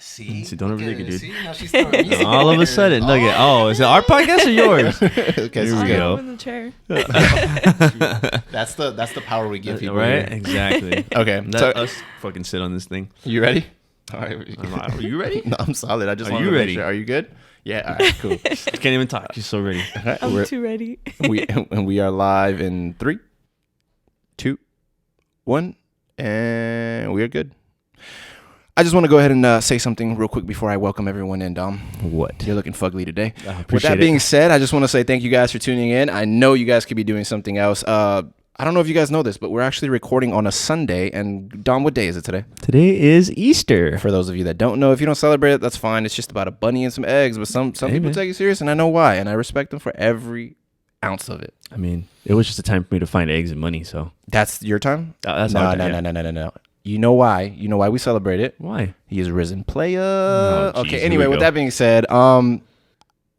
See, don't overthink it, dude. See, now she's throwing me All of a sudden, look at. Oh, is it our podcast or yours? Okay, Here we go. in the chair. That's the power we give people, right? here. Exactly. Okay, Let so us fucking sit on this thing. you ready? All right. Are you ready? No, I'm solid. I just Are want you to make ready? sure. Are you good? Yeah. All right. Cool. I can't even talk. She's so ready. All right, I'm too ready. we are live in 3, 2, 1, and we are good. I just want to go ahead and say something real quick before I welcome everyone in, Dom. What? You're looking fugly today. Appreciate With that being said, I just want to say thank you guys for tuning in. I know you guys could be doing something else. I don't know if you guys know this, but we're actually recording on a Sunday. And Dom, what day is it today? Today is Easter. For those of you that don't know, if you don't celebrate it, that's fine. It's just about a bunny and some eggs. But some people man. take it serious, and I know why. And I respect them for every ounce of it. I mean, it was just a time for me to find eggs and money. So That's your time? that's No. our time, yeah. No. You know why? You know why we celebrate it? Why? He is a risen player. geez, Okay, here anyway, we with go. that being said,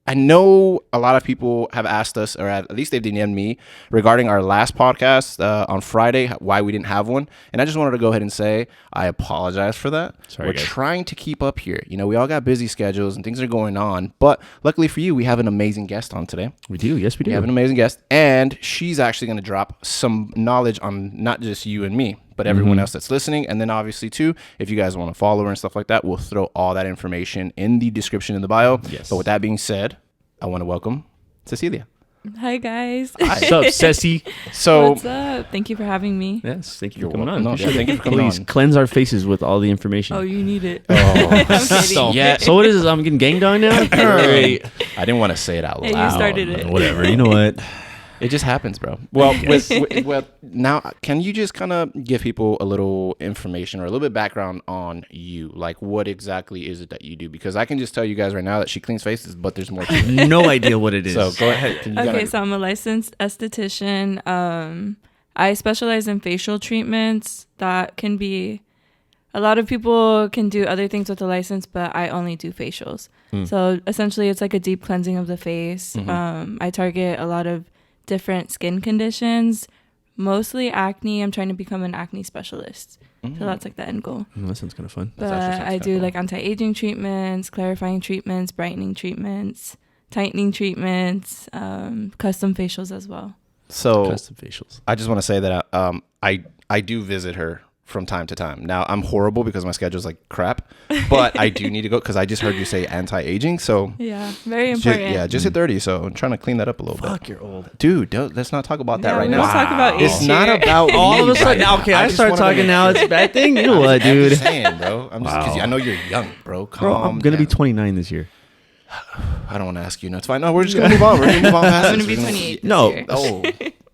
I know a lot of people have asked us, or at least they've DM'd me, regarding our last podcast on Friday, why we didn't have one. And I just wanted to go ahead and say I apologize for that. Sorry, We're guys. trying to keep up here. You know, we all got busy schedules and things are going on. But luckily for you, we have an amazing guest on today. We do. Yes, we do. We have an amazing guest. And she's actually going to drop some knowledge on not just you and me, but everyone else that's listening. And then obviously, too, if you guys want to follow her and stuff like that, we'll throw all that information in the description in the bio. Yes. But with that being said, I want to welcome Cecilia. Hi, guys. What's up, Ceci? So, What's up? Thank you for having me. Yes, thank you You're for coming welcome. on. No, yeah, thank you for coming Please on. cleanse our faces with all the information. Oh, you need it. Oh. I'm kidding. Yeah. So what is this? I'm getting ganged on now? Great. I didn't want to say it out Hey, you loud. started it. Whatever. You know what? It just happens, bro. Well, well, now, can you just kind of give people a little information or a little bit background on you? Like, what exactly is it that you do? Because I can just tell you guys right now that she cleans faces, but there's more to it. No idea what it is. So go ahead. Can you Okay, kinda- so I'm a licensed esthetician. I specialize in facial treatments. That can be, a lot of people can do other things with a license, but I only do facials. So essentially, it's like a deep cleansing of the face. I target a lot of different skin conditions, mostly acne. I'm trying to become an acne specialist. So that's like the end goal. That sounds kind of fun. But actually sounds I kinda do cool. like anti-aging treatments, clarifying treatments, brightening treatments, tightening treatments, custom facials as well. So Custom facials. I just want to say that I do visit her from time to time. Now, I'm horrible because my schedule's like crap, but I do need to go because I just heard you say anti-aging. So Yeah, very just, important. just hit 30. So I'm trying to clean that up a little bit. Fuck, you're old. Dude, let's not talk about that Yeah, right we now. don't talk about It's age not here. about All me of a sudden, right now. okay, I just start wanted to talking make now. sure. It's a bad thing. You know what, I'm dude? just saying, bro. I'm just because Wow. I know you're young, bro. Bro, I'm Calm gonna be down. 29 this year. I don't want to ask you. No, it's fine. No, we're just gonna move on. We're gonna move on past I'm this. gonna be We're 28 this No. year. Oh,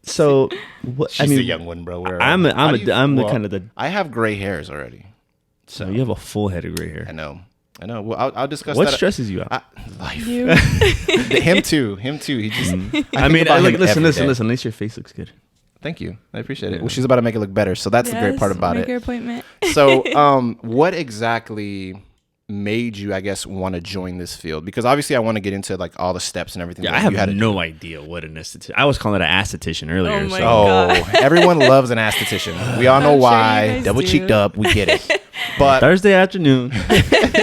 So what? she's I mean, the young one, bro. I'm the kind of the. I have gray hairs already. So you have a full head of gray I hair. know. Well, I'll discuss What that. stresses you out? Life. You, Him too. He just. I mean, about like, him listen. every day. At least your face looks good. Thank you. I appreciate it. Yeah. Well, she's about to make it look better, so that's the great part about make it. your appointment. So, what exactly made you, I guess, want to join this field? Because obviously, I want to get into like all the steps and everything. Yeah, that I have you had to no do. idea what an esthetician. I was calling it an esthetician earlier. Oh my so. God. Oh, everyone loves an esthetician. We all know I'm sure you why. guys Double cheeked do. up, we get it. But Thursday afternoon.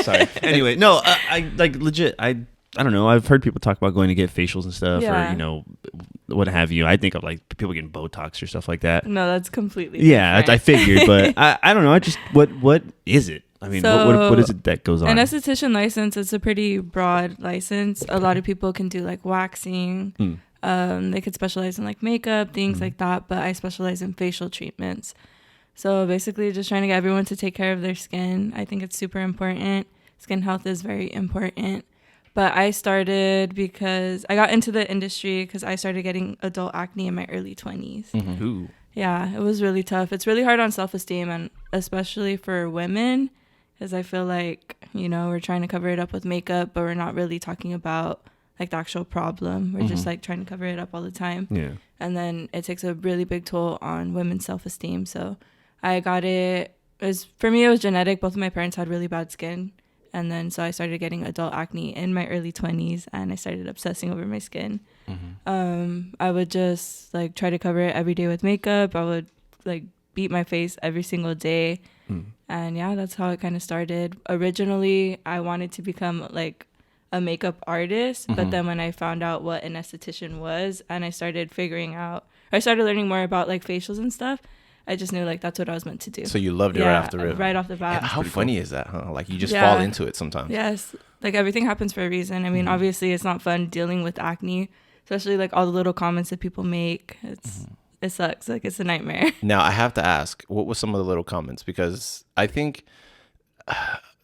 Sorry. Anyway, no, I like legit. I don't know. I've heard people talk about going to get facials and stuff, Yeah. or what have you. I think of like people getting Botox or stuff like that. No, that's completely Yeah, I different. figured, but I don't know. I just what is it? I mean, what is it that goes on? An esthetician license, it's a pretty broad license. A lot of people can do like waxing. They could specialize in like makeup, things like that. But I specialize in facial treatments. So basically just trying to get everyone to take care of their skin. I think it's super important. Skin health is very important. But I started because I got into the industry because I started getting adult acne in my early 20s. Ooh. Yeah, it was really tough. It's really hard on self-esteem, and especially for women, because I feel like, we're trying to cover it up with makeup, but we're not really talking about like the actual problem. We're just like trying to cover it up all the time. Yeah. And then it takes a really big toll on women's self-esteem. So I got it. For me, it was genetic. Both of my parents had really bad skin. And then so I started getting adult acne in my early 20s, and I started obsessing over my skin. I would just like try to cover it every day with makeup. I would like beat my face every single day. And yeah, that's how it kind of started. Originally, I wanted to become like a makeup artist, but then when I found out what an esthetician was, and I started learning more about like facials and stuff, I just knew like that's what I was meant to do. So you loved it right off the bat. Yeah, how funny is that, huh? Like you just fall into it sometimes. Yes, like everything happens for a reason. I mean, obviously it's not fun dealing with acne, especially like all the little comments that people make. It sucks. Like it's a nightmare. Now I have to ask, what was some of the little comments? Because I think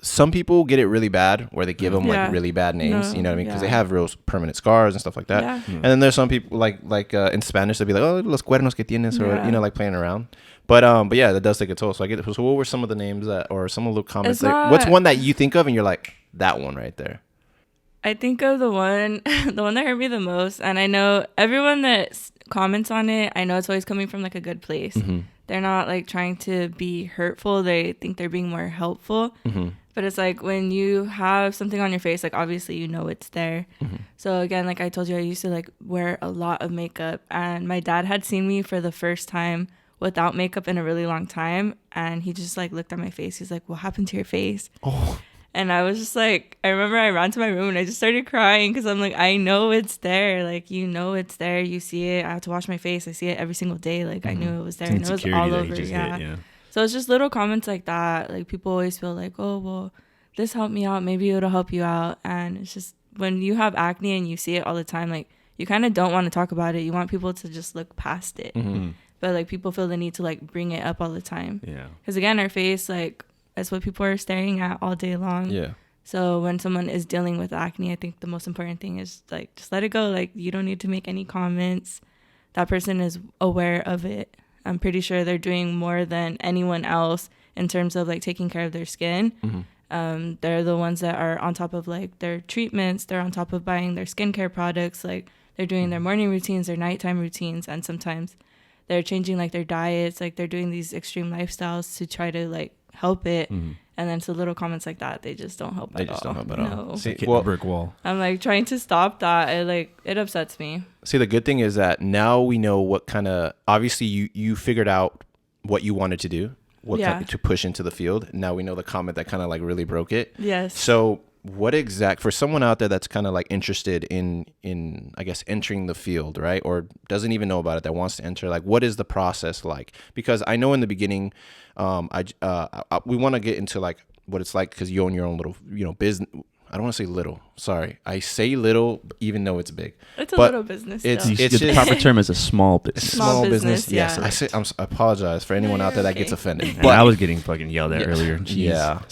some people get it really bad, where they give them like really bad names. You know what I mean? Because they have real permanent scars and stuff like that. Yeah. And then there's some people like in Spanish they'll be like, oh, los cuernos que tienes, or you know, like playing around. But yeah, that does take a toll. So I get it. So what were some of the names or some of the comments? What's one that you think of and you're like, that one right there? I think of the one that hurt me the most, and I know everyone that comments on it, I know it's always coming from like a good place. They're not like trying to be hurtful. They think they're being more helpful. But it's like when you have something on your face, like obviously you know it's there. So again, like I told you, I used to like wear a lot of makeup, and my dad had seen me for the first time without makeup in a really long time, and he just like looked at my face. He's like, what happened to your face? And I was just like, I remember I ran to my room and I just started crying, because I'm like, I know it's there. Like, you know it's there. You see it. I have to wash my face. I see it every single day. Like, I knew it was there. And it was all over. So it's just little comments like that. Like, people always feel like, oh, well, this helped me out. Maybe it'll help you out. And it's just, when you have acne and you see it all the time, like, you kind of don't want to talk about it. You want people to just look past it. But, like, people feel the need to, like, bring it up all the time. Yeah. Because, again, our face, like, that's what people are staring at all day long. Yeah. So when someone is dealing with acne, I think the most important thing is like, just let it go. Like, you don't need to make any comments. That person is aware of it. I'm pretty sure they're doing more than anyone else in terms of like taking care of their skin. They're the ones that are on top of like their treatments. They're on top of buying their skincare products. Like, they're doing their morning routines, their nighttime routines, and sometimes they're changing like their diets. Like, they're doing these extreme lifestyles to try to like help it. And then so little comments like that, they just don't help at all. No. See, well, brick wall. I'm like trying to stop that. It upsets me. See, the good thing is that now we know what kind of, obviously you figured out what you wanted to do, to push into the field. Now we know the comment that kind of like really broke it. Yes. So for someone out there that's kind of like interested in I guess entering the field, right, or doesn't even know about it, that wants to enter, like, what is the process like? Because I know in the beginning, we want to get into like what it's like, because you own your own little, you know, business. I don't want to say little. Sorry, I say little even though it's big. It's a little business. It's the proper term is a small business. Small business. Yes, Yeah. I apologize for anyone out there that gets offended. But I was getting fucking yelled at earlier. Jeez. Yeah.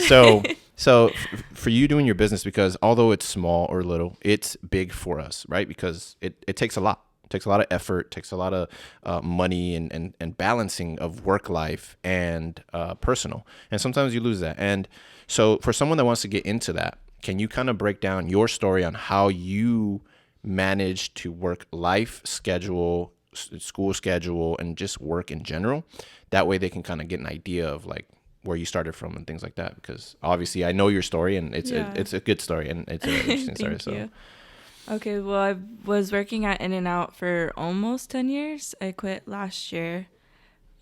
So for you doing your business, because although it's small or little, it's big for us, right? Because it takes a lot. It takes a lot of effort, takes a lot of money and balancing of work life and personal. And sometimes you lose that. And so for someone that wants to get into that, can you kind of break down your story on how you managed to work life schedule, school schedule, and just work in general? That way they can kind of get an idea of like where you started from and things like that. Because obviously I know your story, and it's a good story, and it's an interesting story. Thank you. Okay, well, I was working at In-N-Out for almost 10 years. I quit last year.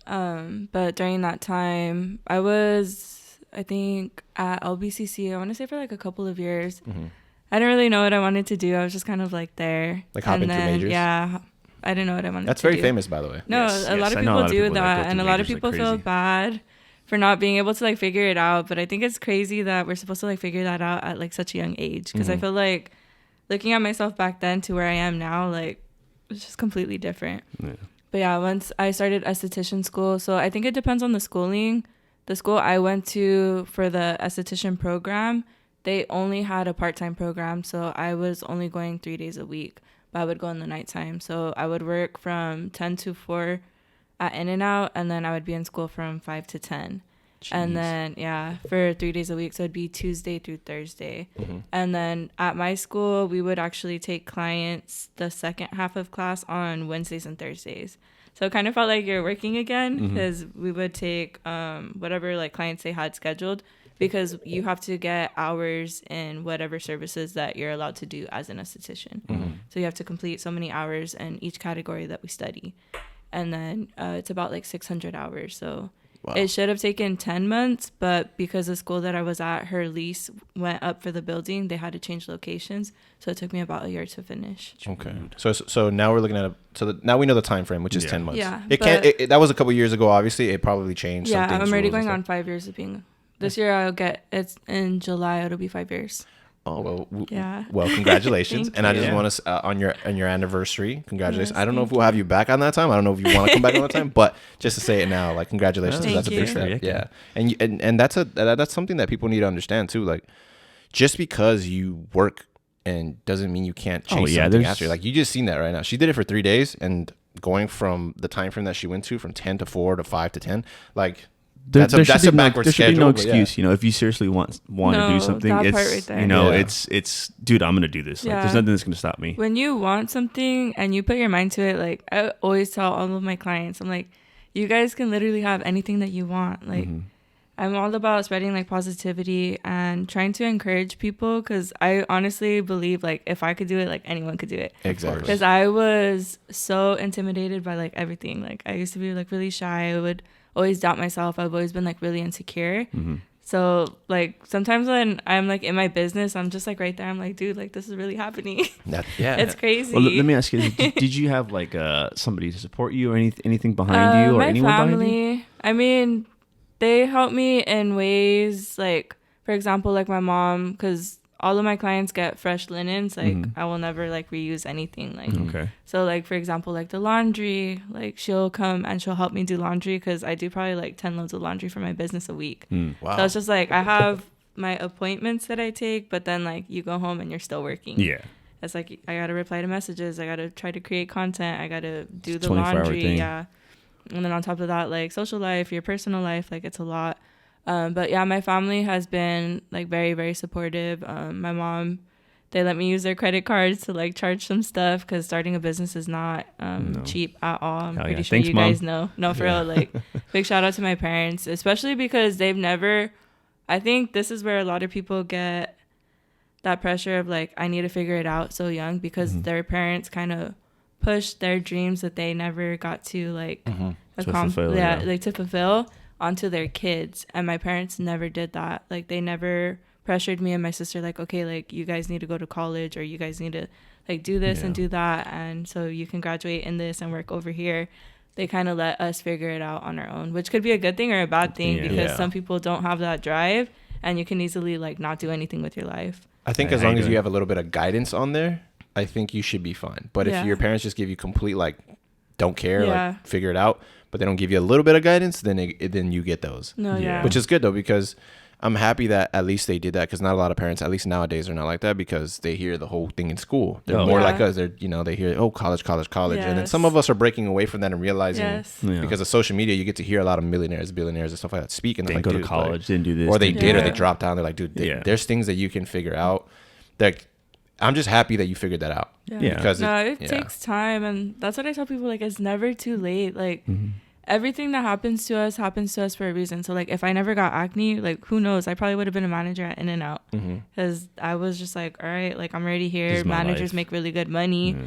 But during that time, I was, I think, at LBCC, I want to say for like a couple of years. I didn't really know what I wanted to do. I was just kind of like there. Like hopping through majors? Yeah. I didn't know what I wanted to do. That's very famous, by the way. No, a lot of people do that. And a lot of people feel bad for not being able to like figure it out. But I think it's crazy that we're supposed to like figure that out at like such a young age. Because I feel like looking at myself back then to where I am now, like, it's just completely different. Yeah. But yeah, once I started esthetician school, so I think it depends on the schooling. The school I went to for the esthetician program, they only had a part-time program, so I was only going 3 days a week, but I would go in the nighttime. So I would work from 10 to 4 at In-N-Out, and then I would be in school from 5 to 10. Jeez. And then, for 3 days a week. So it'd be Tuesday through Thursday. And then at my school, we would actually take clients the second half of class on Wednesdays and Thursdays. So it kind of felt like you're working again, because we would take whatever like clients they had scheduled, because you have to get hours in whatever services that you're allowed to do as an esthetician. So you have to complete so many hours in each category that we study. And then it's about like 600 hours. So Wow. It should have taken 10 months, but because the school that I was at, her lease went up for the building, they had to change locations. So it took me about a year to finish. Okay. So now we're looking at now we know the time frame, which is 10 months. Yeah. That was a couple years ago. Obviously, it probably changed. Yeah, I'm already going on 5 years of being. This year it's in July. It'll be 5 years. Oh well. Yeah. Well, congratulations, and I just you. want to on your anniversary, congratulations. Yes, I don't know if thank we'll have you back on that time. I don't know if you want to come back on that time, but just to say it now, like congratulations. Thank That's a big you. step. Yeah, and that's something that people need to understand too. Like, just because you work and doesn't mean you can't chase something after. Like, you just seen that right now. She did it for 3 days, and going from the time frame that she went to from 10 to 4 to 5 to 10, like. That's a backwards there should schedule. be no excuse, you know, if you seriously want to do something, that it's part right there. you know, Yeah. it's dude, I'm gonna do this. Like, there's nothing that's gonna stop me. When you want something and you put your mind to it, like I always tell all of my clients, I'm like, you guys can literally have anything that you want. Like, I'm all about spreading like positivity and trying to encourage people, because I honestly believe like if I could do it, like anyone could do it. Exactly. Because I was so intimidated by like everything. Like, I used to be like really shy. I would always doubt myself. I've always been like really insecure. So like sometimes when I'm like in my business, I'm just like right there. I'm like, dude, like this is really happening. It's crazy. Well, let me ask you: did you have like somebody to support you or anything behind you or my anyone family, behind you? I mean, they help me in ways like, for example, like my mom, because all of my clients get fresh linens. Like, I will never like reuse anything. Like, Okay. So like, for example, like the laundry, like she'll come and she'll help me do laundry, because I do probably like 10 loads of laundry for my business a week. Wow. So it's just like, I have my appointments that I take, but then like you go home and you're still working. Yeah. It's like, I got to reply to messages. I got to try to create content. I got to do It's the 24-hour laundry. thing. Yeah. And then on top of that, like social life, your personal life, like it's a lot. But yeah, my family has been like very, very supportive. My mom, they let me use their credit cards to like charge some stuff, because starting a business is not cheap at all. I'm Hell pretty yeah. sure Thanks, you Mom. guys know. No, for real. Like, big shout out to my parents, especially because they've never, I think this is where a lot of people get that pressure of like, I need to figure it out so young, because their parents kind of pushed their dreams that they never got to like to fulfill onto their kids. And my parents never did that. Like, they never pressured me and my sister like, okay, like you guys need to go to college, or you guys need to like do this and do that, and so you can graduate in this and work over here. They kind of let us figure it out on our own, which could be a good thing or a bad thing, because some people don't have that drive, and you can easily like not do anything with your life. I think as long as you have a little bit of guidance on there, I think you should be fine. But if your parents just give you complete like don't care, like figure it out, but they don't give you a little bit of guidance, then you get those. Which is good though, because I'm happy that at least they did that, because not a lot of parents, at least nowadays, are not like that, because they hear the whole thing in school. They're more like us. They're, they hear, college. And then some of us are breaking away from that and realizing because of social media, you get to hear a lot of millionaires, billionaires, and stuff like that speak. And They like, go to college, didn't do this. Or they did, or they dropped down. They're like, dude, there's things that you can figure out. Like, I'm just happy that you figured that out. Because it takes time. And that's what I tell people. Like, it's never too late. Like, everything that happens to us for a reason. So like, if I never got acne, like who knows, I probably would have been a manager at In-N-Out, because I was just like, all right, like I'm already here. Managers make really good money.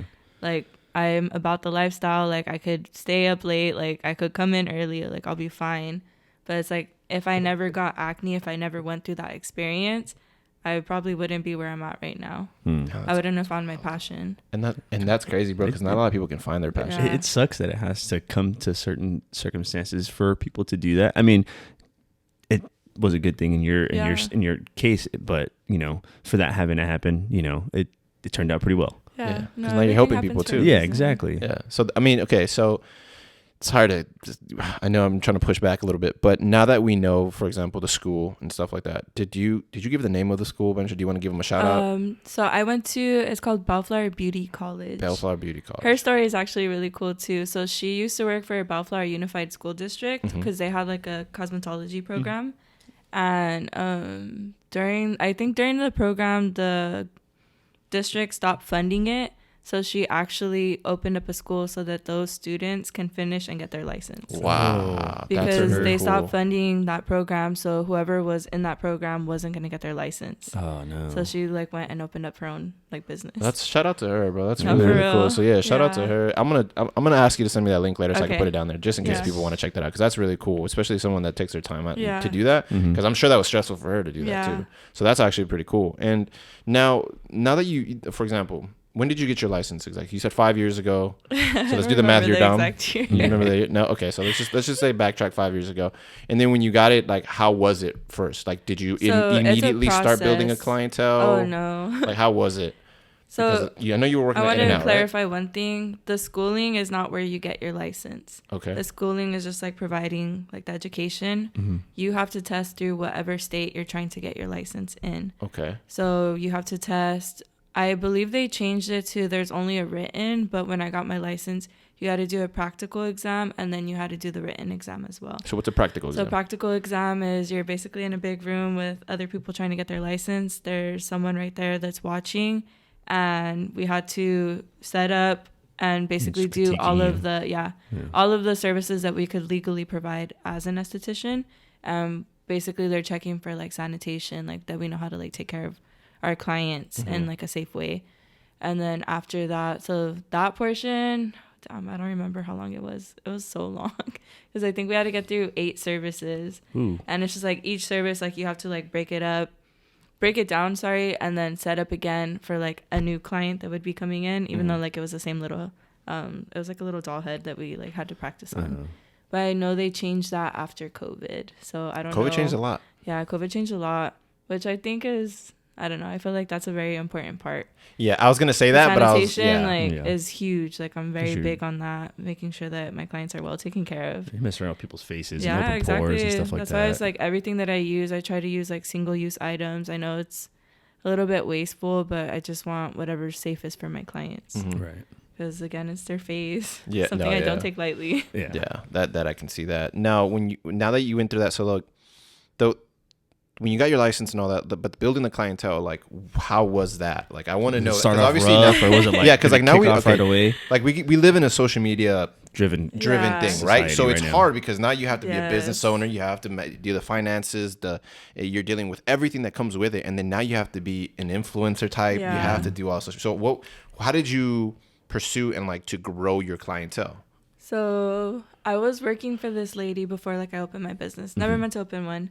Like, I'm about the lifestyle. Like, I could stay up late, like I could come in early, like I'll be fine. But it's like, if I never got acne, if I never went through that experience, I probably wouldn't be where I'm at right now. I wouldn't have found my passion. And that's crazy, bro, because not a lot of people can find their passion. It sucks that it has to come to certain circumstances for people to do that. I mean, it was a good thing in your case, but for that having to happen, it turned out pretty well. Because now you're helping people too. Yeah, exactly. Yeah. So I mean, okay, so it's hard to I know I'm trying to push back a little bit, but now that we know, for example, the school and stuff like that, did you give the name of the school, Benja? Do you want to give them a shout out? So I went to, it's called Bellflower Beauty College. Bellflower Beauty College. Her story is actually really cool too. So she used to work for Bellflower Unified School District, because they had like a cosmetology program. And during the program, the district stopped funding it. So she actually opened up a school so that those students can finish and get their license. Wow. Because they cool. stopped funding that program, so whoever was in that program wasn't going to get their license. Oh no. So she like went and opened up her own like business. That's shout out to her, bro. That's No, really, for really cool. real. So yeah, shout out to Yeah. her. I'm gonna ask you to send me that link later so I can Okay. put it down there just in case Yeah. people want to check that out, because that's really cool, especially someone that takes their time out Yeah. to do that, because I'm sure that was stressful for her to do that Yeah. too. So that's actually pretty cool. And now that you, for example, when did you get your license exactly? You said 5 years ago. So let's do the math. You're dumb. You remember the no? Okay, so let's just say backtrack 5 years ago. And then when you got it, like, how was it first? Like, did you So it's a immediately start building a process. clientele? Oh no. Like, how was it? So Because, I know you were working I at wanted In-N-Out, to clarify one thing. The schooling is not where you get your license. right? Okay. The schooling is just like providing like the education. You have to test through whatever state you're trying to get your license in. Okay. So you have to test. I believe they changed it to there's only a written, but when I got my license, you had to do a practical exam and then you had to do the written exam as well. So what's a practical So exam? practical exam is you're basically in a big room with other people trying to get their license. There's someone right there that's watching, and we had to set up and basically Just do all critiquing of the all of the services that we could legally provide as an esthetician. Basically they're checking for like sanitation, like that we know how to like take care of our clients in like a safe way. And then after that, so that portion, damn, I don't remember how long it was. It was so long because I think we had to get through 8 services. Ooh. And it's just like each service, like you have to like break it down, and then set up again for like a new client that would be coming in, even though like it was the same little, it was like a little doll head that we like had to practice on. But I know they changed that after COVID. So I don't know. COVID changed a lot. Yeah, COVID changed a lot, which I think is, I don't know. I feel like that's a very important part. Yeah, I was gonna say that, but I was Sanitation is huge. Like I'm very Sure. big on that, making sure that my clients are well taken care of. You mess around with people's faces Yeah, and open exactly. pores and stuff like That's that. why it's like everything that I use, I try to use like single-use items. I know it's a little bit wasteful, but I just want whatever's safest for my clients. Right. Because again, it's their face. Yeah, Something I don't take lightly. Yeah. Yeah, that I can see that. Now that you went through that, so like, when you got your license and all that, but building the clientele, like, how was that? Like, I want to know. Start 'cause off obviously rough, now, or was it like yeah, because like now we right away like we live in a social media driven Yeah. thing, right? Society So it's right now. hard because now you have to be a Yes. business owner, you have to do the finances, you're dealing with everything that comes with it, and then now you have to be an influencer type. You Yeah. have to do all sorts. So how did you pursue and like to grow your clientele? So I was working for this lady before like I opened my business. Never meant to open one.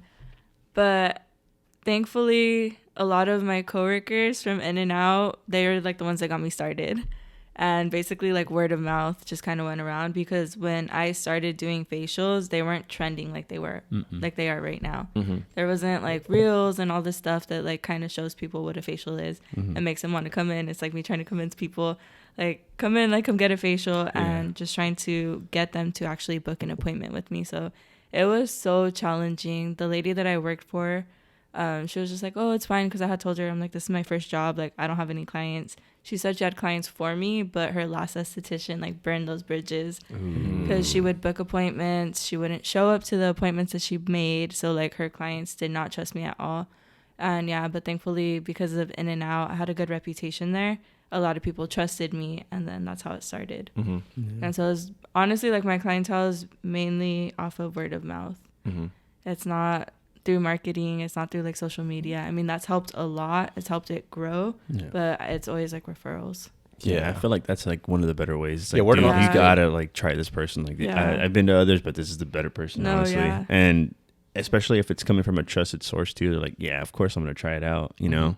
But thankfully, a lot of my coworkers from In-N-Out, they were like the ones that got me started. And basically like word of mouth just kind of went around, because when I started doing facials, they weren't trending like they were like they are right now. There wasn't like reels and all this stuff that like kind of shows people what a facial is and makes them want to come in. It's like me trying to convince people like come in, like come get a facial, and just trying to get them to actually book an appointment with me. So it was so challenging. The lady that I worked for, she was just like, oh, it's fine, because I had told her, I'm like, this is my first job, like I don't have any clients. She said she had clients for me, but her last esthetician like burned those bridges, because she would book appointments, she wouldn't show up to the appointments that she made, so like her clients did not trust me at all. And yeah, but thankfully, because of In-N-Out, I had a good reputation there. A lot of people trusted me, and then that's how it started. And so it was, honestly, like my clientele is mainly off of word of mouth. It's not through marketing, it's not through like social media. I mean, that's helped a lot, it's helped it grow, but it's always like referrals. Yeah, I feel like that's like one of the better ways. It's like, word of dude, mouth. you gotta like try this person. Like I've been to others, but this is the better person, honestly. And especially if it's coming from a trusted source too, they're like, yeah, of course I'm gonna try it out, you know.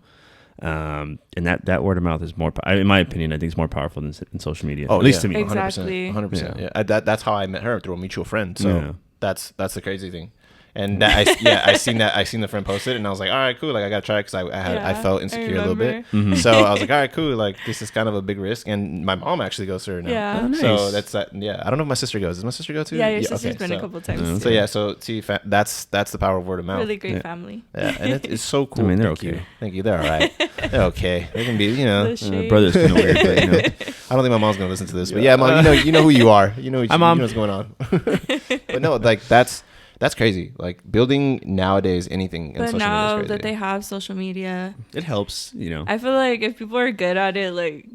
And that word of mouth is more, in my opinion, I think it's more powerful than social media. At least to me. Exactly. 100%. Yeah. That's how I met her, through a mutual friend. So that's the crazy thing. And I seen the friend post it, and I was like, all right, cool. Like I gotta try it, because I felt insecure a little bit. So I was like, all right, cool. Like this is kind of a big risk. And my mom actually goes to her now. Yeah. Oh, nice. So that's that. Yeah. I don't know if my sister goes. Does my sister go too? Yeah, your sister's been a couple times. So yeah. So see, that's the power of word of mouth. Really great family. Yeah, and it's so cool. I mean, they're Thank okay. you. Thank you. They're all right. They're okay. They can be, Brother's kind of weird, but you know. I don't think my mom's gonna listen to this, but yeah, mom, you know who you are. You know, Hi, Mom. you know what's going on. But no, like that's crazy. Like building nowadays anything in But social media now is crazy. that they have social media, It helps, you know. I feel like if people are good at it, like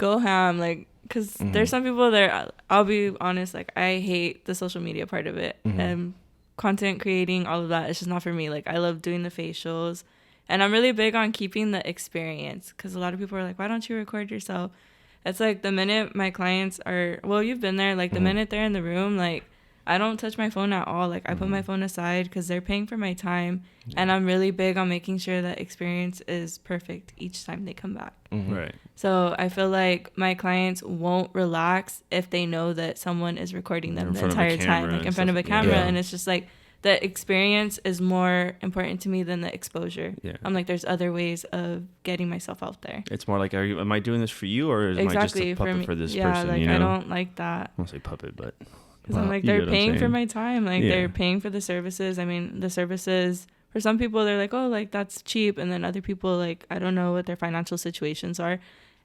go ham, like, because there's some people that, I'll be honest, like, I hate the social media part of it. And content creating, all of that, it's just not for me. Like, I love doing the facials. And I'm really big on keeping the experience, because a lot of people are like, why don't you record yourself? It's like the minute my clients are, well, you've been there, like the minute they're in the room, like I don't touch my phone at all. Like I put my phone aside because they're paying for my time. And I'm really big on making sure that experience is perfect each time they come back. Right. So I feel like my clients won't relax if they know that someone is recording them the entire time, like in front of a camera. And it's just like, the experience is more important to me than the exposure. Yeah. I'm like, there's other ways of getting myself out there. It's more like, am I doing this for you, or am I just a puppet for this person? Like, you know? I don't like that. I won't say puppet, but because I'm like, they're paying for my time. Like they're paying for the services. I mean, the services for some people, they're like, oh, like that's cheap, and then other people, like, I don't know what their financial situations are,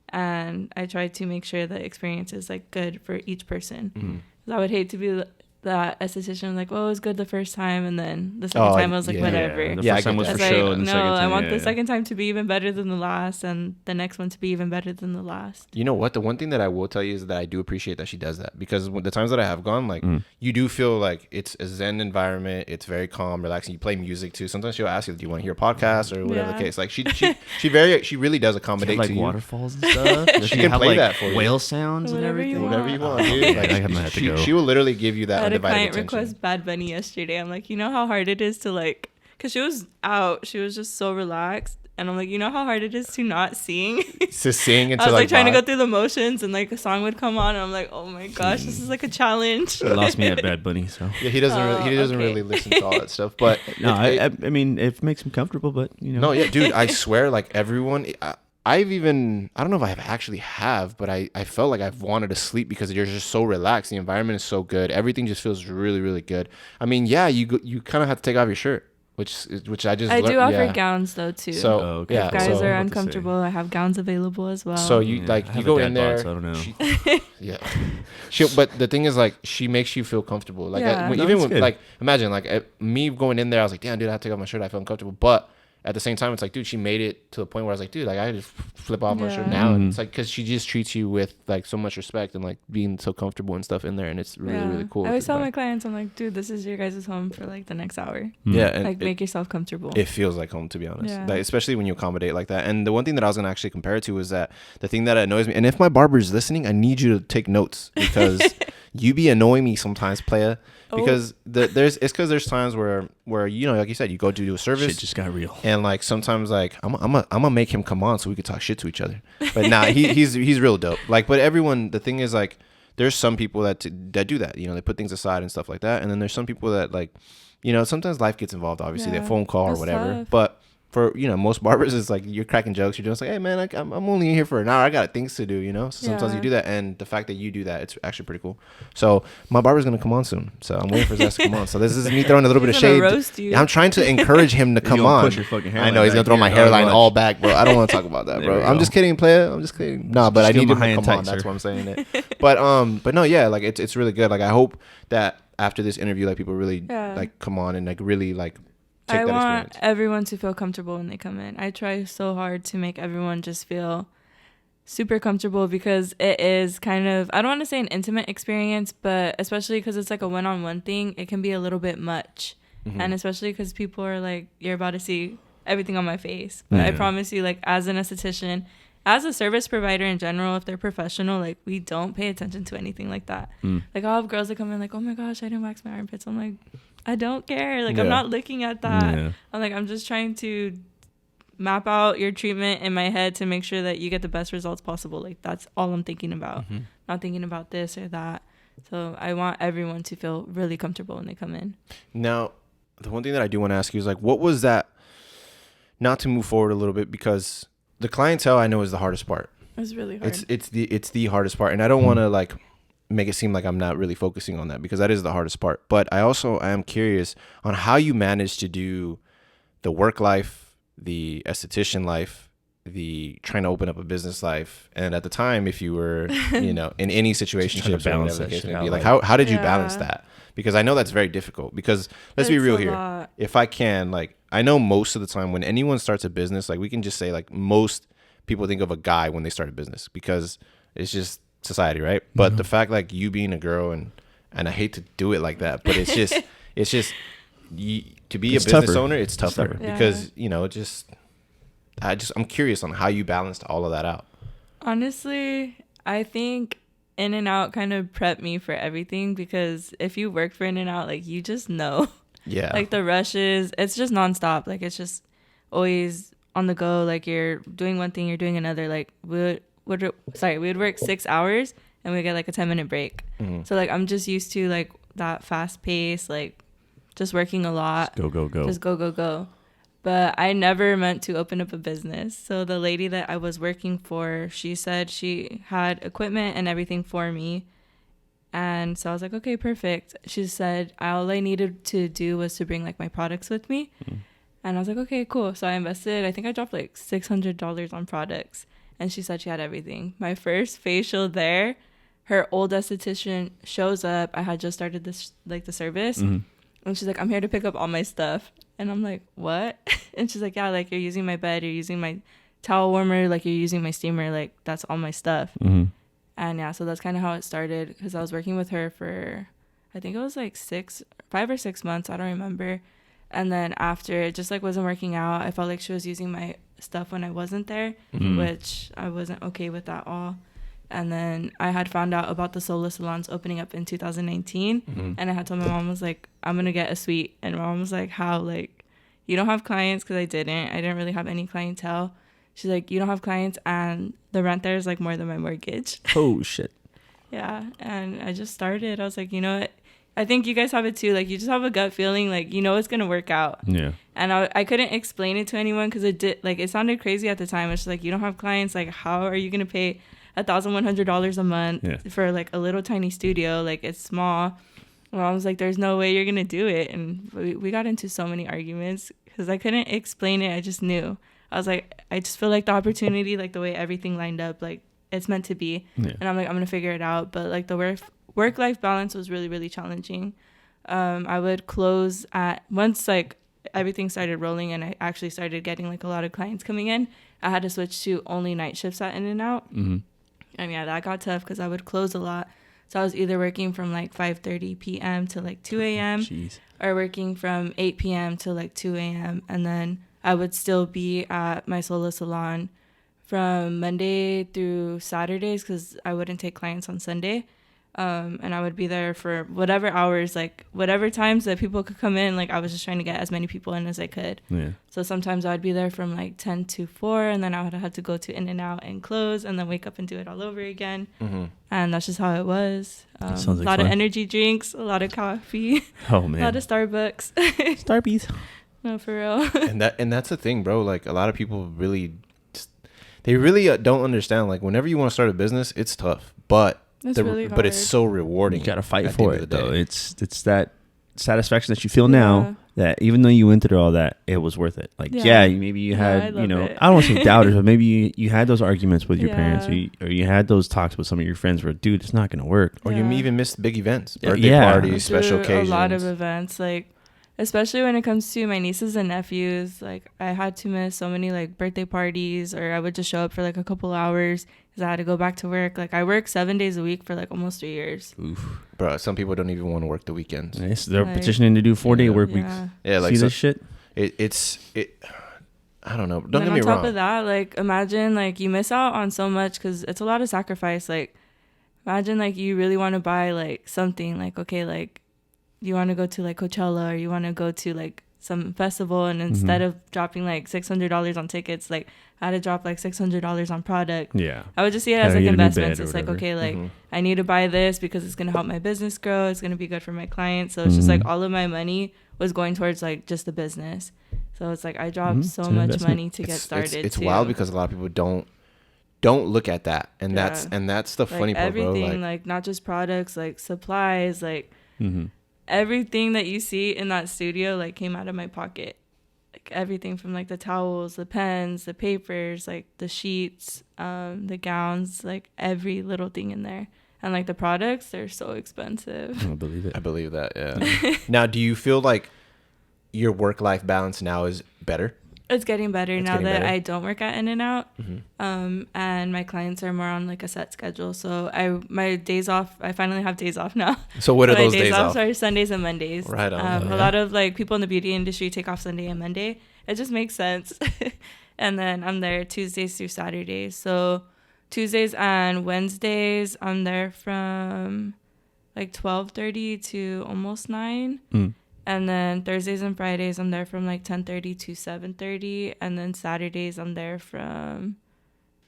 and I try to make sure the experience is like good for each person. I would hate to be that esthetician, like, oh, it was good the first time, and then the second time I was like, whatever. The first time was for show, and the second time, I want the second time to be even better than the last, and the next one to be even better than the last. You know what? The one thing that I will tell you is that I do appreciate that she does that, because the times that I have gone, like, you do feel like it's a zen environment. It's very calm, relaxing. You play music too. Sometimes she'll ask you, do you want to hear a podcast or whatever the case. Like she really does accommodate like to you. Waterfalls and stuff. She can play that for you. Whale sounds and everything. Whatever you want, dude. Like, I'm gonna have to go. She will literally give you that. I had a client attention. request Bad Bunny yesterday. I'm like, you know how hard it is to like, because she was out, she was just so relaxed, and I'm like, you know how hard it is to not sing. To sing and I was like trying vibe. to go through the motions, and like a song would come on, and I'm like, oh my gosh, this is like a challenge. It lost me at Bad Bunny, so yeah, he doesn't really listen to all that stuff. But no, I mean, it makes him comfortable, but you know. No, yeah, dude, I swear, like everyone. I don't know if I actually have, but I felt like I've wanted to sleep because you're just so relaxed. The environment is so good. Everything just feels really, really good. I mean, yeah, you kind of have to take off your shirt, which I do offer gowns though too. So if guys are uncomfortable, I have gowns available as well. So you you go in there. So I don't know. But the thing is, like, she makes you feel comfortable. Like imagine like me going in there, I was like, damn, dude, I have to take off my shirt. I feel uncomfortable, but at the same time, it's like, dude, she made it to the point where I was like, dude, like I just flip off my shirt now, and it's like, because she just treats you with like so much respect and like being so comfortable and stuff in there, and it's really really cool. I always tell my clients, I'm like, dude, this is your guys' home for like the next hour. Yeah, and like make yourself comfortable. It feels like home, to be honest. Like, especially when you accommodate like that. And the one thing that I was gonna actually compare it to was that the thing that annoys me, and if my barber's listening, I need you to take notes, because you be annoying me sometimes, playa. Because there's times where you know, like you said, you go to do a service. Shit just got real. And like sometimes like I'm gonna make him come on so we could talk shit to each other. But nah, he's real dope. Like, but everyone, the thing is, like, there's some people that do that. You know, they put things aside and stuff like that. And then there's some people that, like, you know, sometimes life gets involved. Obviously, their phone call or whatever. Tough. But for, you know, most barbers, it's like you're cracking jokes. You're just like, hey man, like, I'm only in here for an hour. I got things to do, you know. So sometimes you do that, and the fact that you do that, it's actually pretty cool. So my barber's gonna come on soon. So I'm waiting for Zest to come on. So this is me throwing a little bit of shade. Roast you. I'm trying to encourage him to come on. Push your fucking hairline. I know he's gonna throw my hairline all back, bro. I don't want to talk about that, bro. I'm just kidding, player. I'm just kidding. Nah, but I need him to come on. That's what I'm saying. But no, yeah, like it's really good. Like I hope that after this interview, like people really like come on and like really like. I want everyone to feel comfortable when they come in. I try so hard to make everyone just feel super comfortable, because it is kind of, I don't want to say an intimate experience, but especially because it's like a one-on-one thing, it can be a little bit much. And especially because people are like, you're about to see everything on my face. But I promise you, like, as an esthetician, as a service provider in general, if they're professional, like, we don't pay attention to anything like that. Like, I'll have girls that come in like, oh my gosh, I didn't wax my armpits. I'm like, I don't care. Like, I'm not looking at that. I'm like, I'm just trying to map out your treatment in my head to make sure that you get the best results possible. Like, that's all I'm thinking about. Not thinking about this or that. So I want everyone to feel really comfortable when they come in. Now, the one thing that I do want to ask you is, like, what was that, not to move forward a little bit, because the clientele, I know, is the hardest part. It's really hard. It's the hardest part. And I don't want to like make it seem like I'm not really focusing on that, because that is the hardest part. But I am curious on how you manage to do the work life, the esthetician life, the trying to open up a business life, and at the time, if you were, you know, in any situation, like how did you balance that? Because I know that's very difficult. Because let's be real here. Lot. If I can, like, I know most of the time when anyone starts a business, like, we can just say, like, most people think of a guy when they start a business, because It's just society, right? But the fact, like, you being a girl, and I hate to do it like that, but it's just to be a business owner, it's tougher because I'm curious on how you balanced all of that out. Honestly, I think In-N-Out kind of prepped me for everything, because if you work for In-N-Out, like, you just know. Yeah. Like, the rushes, it's just nonstop. Like, it's just always on the go. Like, you're doing one thing, you're doing another. Like, we would work 6 hours and we get like a 10-minute break. Mm-hmm. So like, I'm just used to like that fast pace, like just working a lot. Just go. But I never meant to open up a business. So the lady that I was working for, she said she had equipment and everything for me. And so I was like, okay, perfect. She said all I needed to do was to bring like my products with me. Mm. And I was like, okay, cool. So I invested, I think I dropped like $600 on products. And she said she had everything. My first facial there, her old esthetician shows up. I had just started this, like, the service. Mm-hmm. And she's like, I'm here to pick up all my stuff. And I'm like, what? And she's like, yeah, like, you're using my bed, you're using my towel warmer, like, you're using my steamer, like, that's all my stuff. Mm-hmm. And yeah, so that's kind of how it started, because I was working with her for, I think it was like 5 or 6 months, I don't remember. And then after, it just like wasn't working out. I felt like she was using my stuff when I wasn't there, which I wasn't okay with at all. And then I had found out about the solo salons opening up in 2019. And I had told my mom, was like, I'm going to get a suite. And my mom was like, how? Like, you don't have clients? Because I didn't really have any clientele. She's like, you don't have clients, and the rent there is like more than my mortgage. Oh, shit. Yeah. And I just started. I was like, you know what? I think you guys have it too. Like, you just have a gut feeling, like, you know it's going to work out. Yeah. And I couldn't explain it to anyone, because it sounded crazy at the time. It's like, you don't have clients. Like, how are you going to pay $1,100 a month for like a little tiny studio? Like, it's small. Well, I was like, there's no way you're going to do it. And we got into so many arguments because I couldn't explain it. I just knew. I was like, I just feel like the opportunity, like the way everything lined up, like it's meant to be. Yeah. And I'm like, I'm going to figure it out. But like the work-life balance was really, really challenging. I would close once like everything started rolling and I actually started getting like a lot of clients coming in, I had to switch to only night shifts at In-N-Out. Mm-hmm. And yeah, that got tough because I would close a lot. So I was either working from like 5:30 p.m. to like 2 a.m. or working from 8 p.m. to like 2 a.m. And then I would still be at my solo salon from Monday through Saturdays because I wouldn't take clients on Sunday. And I would be there for whatever hours, like whatever times that people could come in. Like I was just trying to get as many people in as I could. Yeah. So sometimes I'd be there from like 10 to 4, and then I would have to go to In-N-Out and close, and then wake up and do it all over again. Mm-hmm. And that's just how it was. A lot of energy drinks, a lot of coffee. Oh man, a lot of Starbucks. Starbies. No, for real. and that's the thing, bro. Like a lot of people really, don't understand. Like whenever you want to start a business, it's tough, but really hard. But it's so rewarding. You gotta fight for it though. It's that satisfaction that you feel now that even though you went through all that, it was worth it. Like maybe you had I don't want to say doubters, but maybe you had those arguments with your parents, or you had those talks with some of your friends where, dude, it's not gonna work. Or you even missed big events, birthday parties, special occasions. A lot of events, like especially when it comes to my nieces and nephews. Like I had to miss so many like birthday parties, or I would just show up for like a couple hours because I had to go back to work. Like I worked 7 days a week for like almost 3 years. Oof. Bro, some people don't even want to work the weekends. Yes, they're petitioning to do 4-day work weeks. Yeah, like see this shit. It's I don't know. Don't get me wrong. On top of that, like imagine like you miss out on so much because it's a lot of sacrifice. Like imagine like you really want to buy like something, like okay, like you want to go to like Coachella, or you want to go to like some festival, and instead of dropping like $600 on tickets, like I had to drop like $600 on product. Yeah, I would just see it as like investments. It's like, okay, like I need to buy this because it's gonna help my business grow, it's gonna be good for my clients. So it's just like all of my money was going towards like just the business. So it's like I dropped so much money to get started. It's wild because a lot of people don't look at that, and that's the funny part, bro. Everything, like not just products, like supplies, like everything that you see in that studio like came out of my pocket. Like everything from like the towels, the pens, the papers, like the sheets, the gowns, like every little thing in there. And like the products, they're so expensive. I believe it. I believe that, yeah. Now, do you feel like your work-life balance now is better? It's getting better It's now getting that better. I don't work at In-N-Out. Mm-hmm. And my clients are more on like a set schedule. So my days off, I finally have days off now. So what are my those days off? are Sundays and Mondays. Right on. A lot of like people in the beauty industry take off Sunday and Monday. It just makes sense. And then I'm there Tuesdays through Saturdays. So Tuesdays and Wednesdays, I'm there from like 12:30 to almost 9. And then Thursdays and Fridays, I'm there from like 10:30 to 7:30. And then Saturdays, I'm there from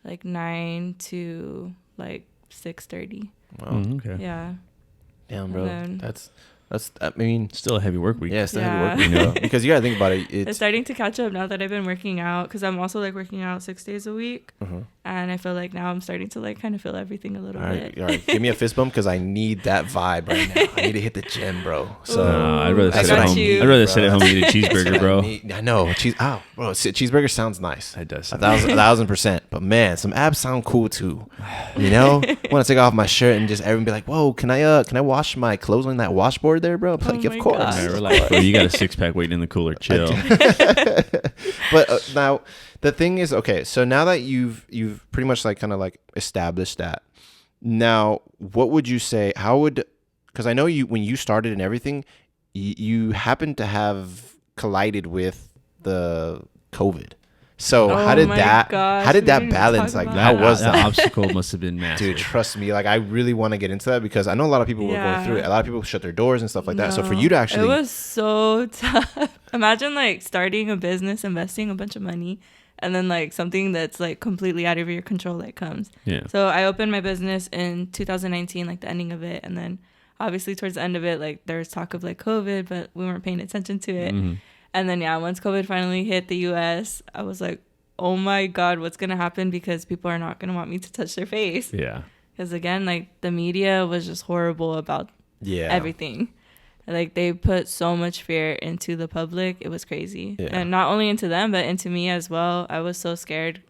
like 9 to like 6:30. Wow. Okay. Yeah. Damn, bro. Then, That's. I mean, Still a heavy work week. yeah, it's still Yeah. heavy work, because you gotta think about it. it's starting to catch up now that I've been working out, because I'm also like working out 6 days a week. And I feel like now I'm starting to like kind of feel everything a little bit. All right. Give me a fist bump because I need that vibe right now. I need to hit the gym, bro. So I'd rather that's sit what at I home. need, I'd rather bro. sit at home and eat a That's cheeseburger, what bro. I know. Bro, cheeseburger sounds nice. It does. 1,000%. But man, some abs sound cool too. You know, I want to take off my shirt and just everyone be like, "Whoa, can I wash my clothes on that washboard there, bro?" I'm like, Oh of my course. God. All right, relax, bro. You got a 6-pack waiting in the cooler. Chill. But now the thing is, okay, so now that you've pretty much like kind of like established that, now what would you say? Because I know when you started and everything, you happened to have collided with the COVID. So how did that balance? Like, how was that that? obstacle must have been massive. Dude, trust me. Like, I really want to get into that because I know a lot of people were going through it. A lot of people shut their doors and stuff like that. So for you to actually, it was so tough. Imagine like starting a business, investing a bunch of money, and then like something that's like completely out of your control like comes. Yeah. So I opened my business in 2019, like the ending of it, and then obviously towards the end of it, like there was talk of like COVID, but we weren't paying attention to it. Mm-hmm. And then, once COVID finally hit the U.S., I was like, oh, my God, what's going to happen? Because people are not going to want me to touch their face. Yeah. Because, again, like, the media was just horrible about everything. Like, they put so much fear into the public. It was crazy. Yeah. And not only into them, but into me as well. I was so scared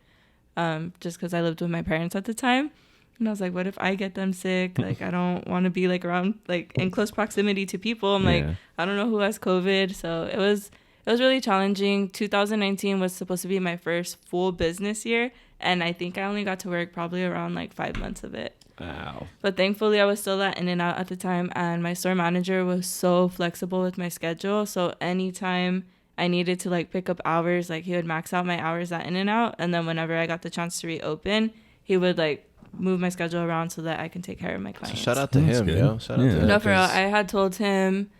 just because I lived with my parents at the time. And I was like, what if I get them sick? Like, I don't want to be, like, around, like, in close proximity to people. I'm like, I don't know who has COVID. So it was really challenging. 2019 was supposed to be my first full business year, and I think I only got to work probably around like 5 months of it. Wow. But thankfully, I was still at In-N-Out at the time, and my store manager was so flexible with my schedule. So anytime I needed to like pick up hours, like he would max out my hours at In-N-Out, and then whenever I got the chance to reopen, he would like move my schedule around so that I can take care of my clients. So shout out to him, yo. Shout out to him. No, for real. I had told him,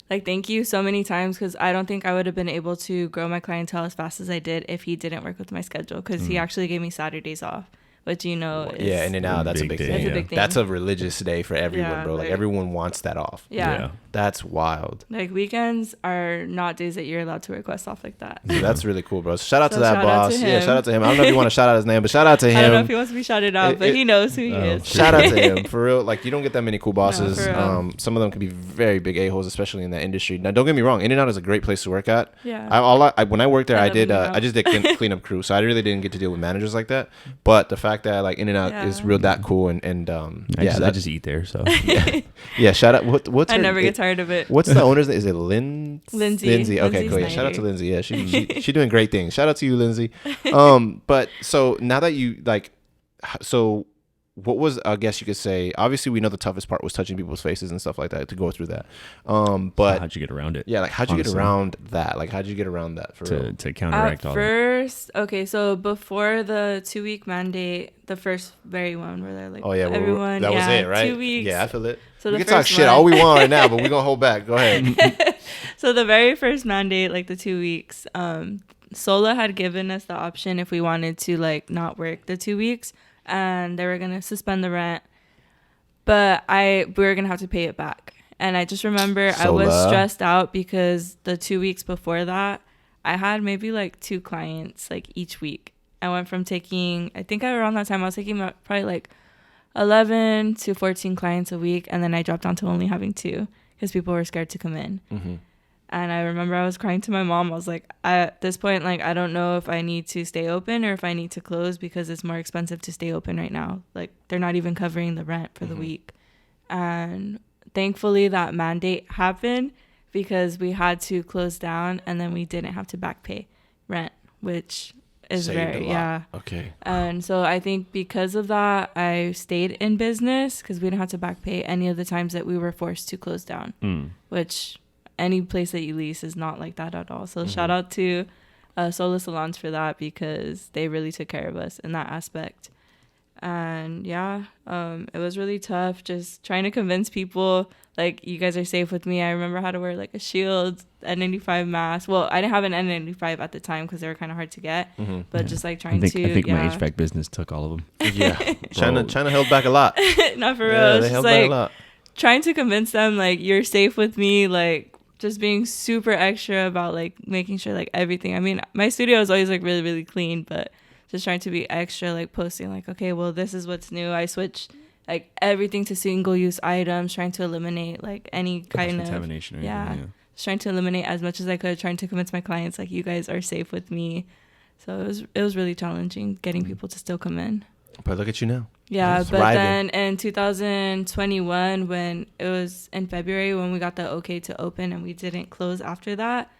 like, thank you so many times, because I don't think I would have been able to grow my clientele as fast as I did if he didn't work with my schedule, because he actually gave me Saturdays off, which, is In-N-Out, that's a big thing. That's a big thing. That's a religious day for everyone, bro. Like, like, everyone wants that off. Yeah. That's wild. Like, weekends are not days that you're allowed to request off like that. So that's really cool, bro. Shout out to So that shout out boss. to Yeah, him. shout out to him. I don't know if you want to shout out his name, but shout out to him. I don't know if he wants to be shouted out, but he knows who he is. Shout out to him, for real. Like, you don't get that many cool bosses. for real. Some of them can be very big a-holes, especially in that industry. Now, don't get me wrong. In-N-Out is a great place to work at. Yeah. When I worked there, I love I just did cleanup crew, so I really didn't get to deal with managers like that. But the fact that like In-N-Out is real that cool, and I just eat there, so yeah. Shout out. What's I her, never get tired of it. What's the owner's name? Is it Lindsay? Lindsay. Okay, Lindsay cool. Yeah, shout out to Snyder. Lindsay. Yeah, she doing great things. Shout out to you, Lindsay. But so now that you like, so what was, I guess you could say, obviously we know the toughest part was touching people's faces and stuff like that, to go through that. But how'd you get around it? Yeah, like how'd you get around that? Like how'd you get around that for real? To counteract all that? First, okay, so before the 2-week mandate, the first very one where they're like, everyone, that was it, right? 2 weeks. Yeah, I feel it. So We the can talk first shit one- all we want right now, but we're gonna hold back. Go ahead. So the very first mandate, like the 2 weeks, Sola had given us the option if we wanted to like not work the 2 weeks, and they were gonna suspend the rent, but we were gonna have to pay it back. And I just remember I was stressed out because the 2 weeks before that, I had maybe like 2 clients like each week. I went from taking, I think around that time I was taking probably like 11 to 14 clients a week, and then I dropped down to only having 2 because people were scared to come in. Mm-hmm. And I remember I was crying to my mom. I was like, at this point, like, I don't know if I need to stay open or if I need to close, because it's more expensive to stay open right now. Like, they're not even covering the rent for the week. And thankfully that mandate happened, because we had to close down and then we didn't have to back pay rent which is Saved very, a lot. yeah. Okay. And so I think because of that, I stayed in business because we didn't have to back pay any of the times that we were forced to close down, which any place that you lease is not like that at all. So shout out to Solo Salons for that, because they really took care of us in that aspect. And yeah, it was really tough just trying to convince people like, you guys are safe with me. I remember how to wear like a shield, N95 mask. Well, I didn't have an N95 at the time because they were kind of hard to get, but just like trying I to think my HVAC business took all of them. Yeah. China held back a lot. Not for real. Yeah, It's they just held back a like lot. trying to convince them like, you're safe with me, like just being super extra about like making sure like everything. I mean, my studio is always like really, really clean, but just trying to be extra, like posting like, okay, well, this is what's new. I switched like everything to single-use items, trying to eliminate like any kind of contamination. Or yeah, anything, just trying to eliminate as much as I could, trying to convince my clients like, you guys are safe with me. So it was really challenging getting people to still come in. But look at you now. Yeah, It's but thriving. then in 2021, when it was in February when we got the okay to open and we didn't close after that,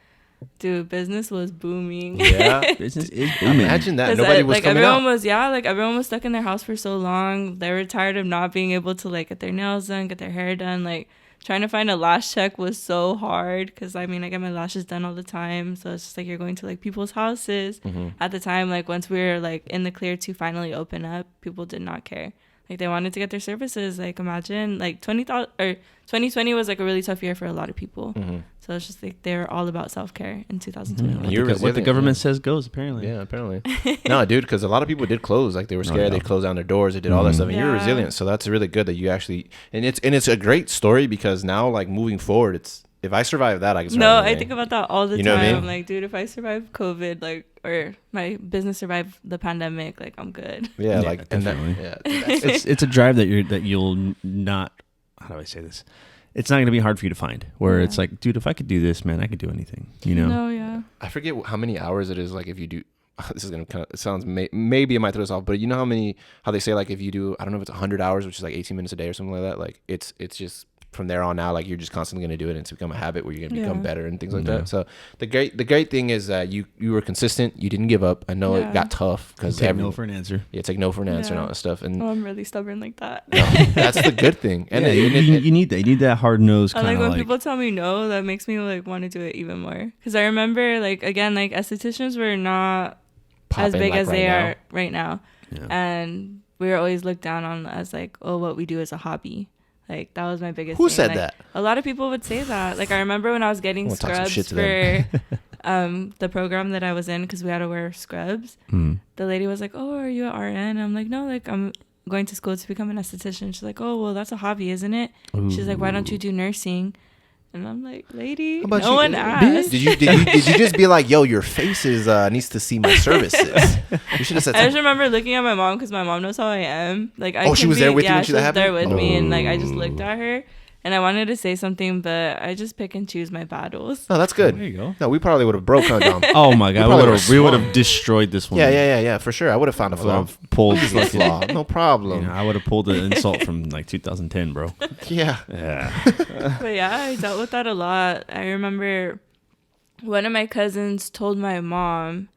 dude, business was booming. Yeah. Business is booming. Imagine that. 'Cause, Nobody was like coming everyone out. was everyone was stuck in their house for so long. They were tired of not being able to like get their nails done, get their hair done. Like trying to find a lash check was so hard because I mean I get my lashes done all the time, so it's just like you're going to like people's houses. At the time, like once we were like in the clear to finally open up, people did not care. Like they wanted to get their services. Like imagine like 2020 was like a really tough year for a lot of people. So it's just like they were all about self-care in 2021. You're What the resilient, government yeah. says goes, apparently. Yeah, apparently. No, dude, because a lot of people did close. Like they were scared. yeah. They closed down their doors. They did all that stuff. And you're Yeah. resilient. So that's really good that you actually. And it's a great story because now like moving forward, it's if I survive that, I can survive No, I anything. think about that all the You know time. what I mean? I'm like, dude, if I survive COVID, like, or my business survived the pandemic, like, I'm good. Yeah, Yeah, like and that, definitely. yeah, that's, It's a drive that you'll not. How do I say this? It's not going to be hard for you to find. Where it's like, dude, if I could do this, man, I could do anything. You know? No, yeah. I forget how many hours it is. Like if you do, this is gonna kind of it sounds maybe it might throw us off, but you know how they say like if you do I don't know if it's 100 hours, which is like 18 minutes a day or something like that. Like it's just from there on out, like you're just constantly gonna do it and it's become a habit where you're gonna become better and things like Yeah. that. So the great thing is that you were consistent. You didn't give up. I know it got tough because Take no for an answer. Yeah, take no for an answer and all that stuff. And Oh, I'm really stubborn like that. no, that's the good thing. And Yeah, you need that. You need that hard nose I kind like of when like. people tell me no, that makes me like want to do it even more. Because I remember, like, again, like estheticians were not as big as they are right now. Yeah. And we were always looked down on as like, oh, what we do is a hobby. Like that was my biggest Who thing. said Like, that? A lot of people would say that. Like I remember when I was getting I'm gonna talk some scrubs shit to for the program that I was in, because we had to wear scrubs. The lady was like, oh, are you an RN? I'm like, no, like I'm going to school to become an esthetician. She's like, oh, well, that's a hobby, isn't it? She's like, why don't you do nursing? And I'm like, lady, no one asked. Did you just be like, yo, your face needs to see my services? You should have said I just something. remember looking at my mom because my mom knows how I am. Like, She was there with you when she that was happened? there with me, and like I just looked at her, and I wanted to say something, but I just pick and choose my battles. No, that's good. There you go. No, we probably would have broke her down. Oh my god, probably we would would've have destroyed this one. Yeah, for sure. I would have found a I would flaw. have pulled The fucking- flaw. No problem. You know, I would have pulled an insult from like 2010, bro. Yeah. Yeah. But yeah, I dealt with that a lot. I remember one of my cousins told my mom,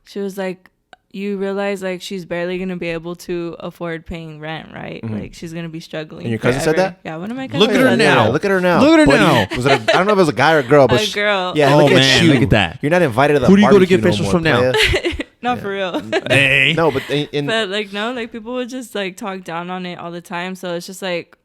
she was like, you realize like she's barely gonna be able to afford paying rent, right? Like she's gonna be struggling. And your cousin said forever. that? Yeah, one of my cousins. Look at her said now. that. Yeah, look at her now. Look at her Buddy, now. Was it I don't know if it was a guy or a girl, but A girl. Yeah, Oh, look man, at you. look at that. You're not invited to the Who do you go to barbecue get facials more, from now? playa. Not for real. Hey. No, but in But like no, like people would just like talk down on it all the time. So it's just like,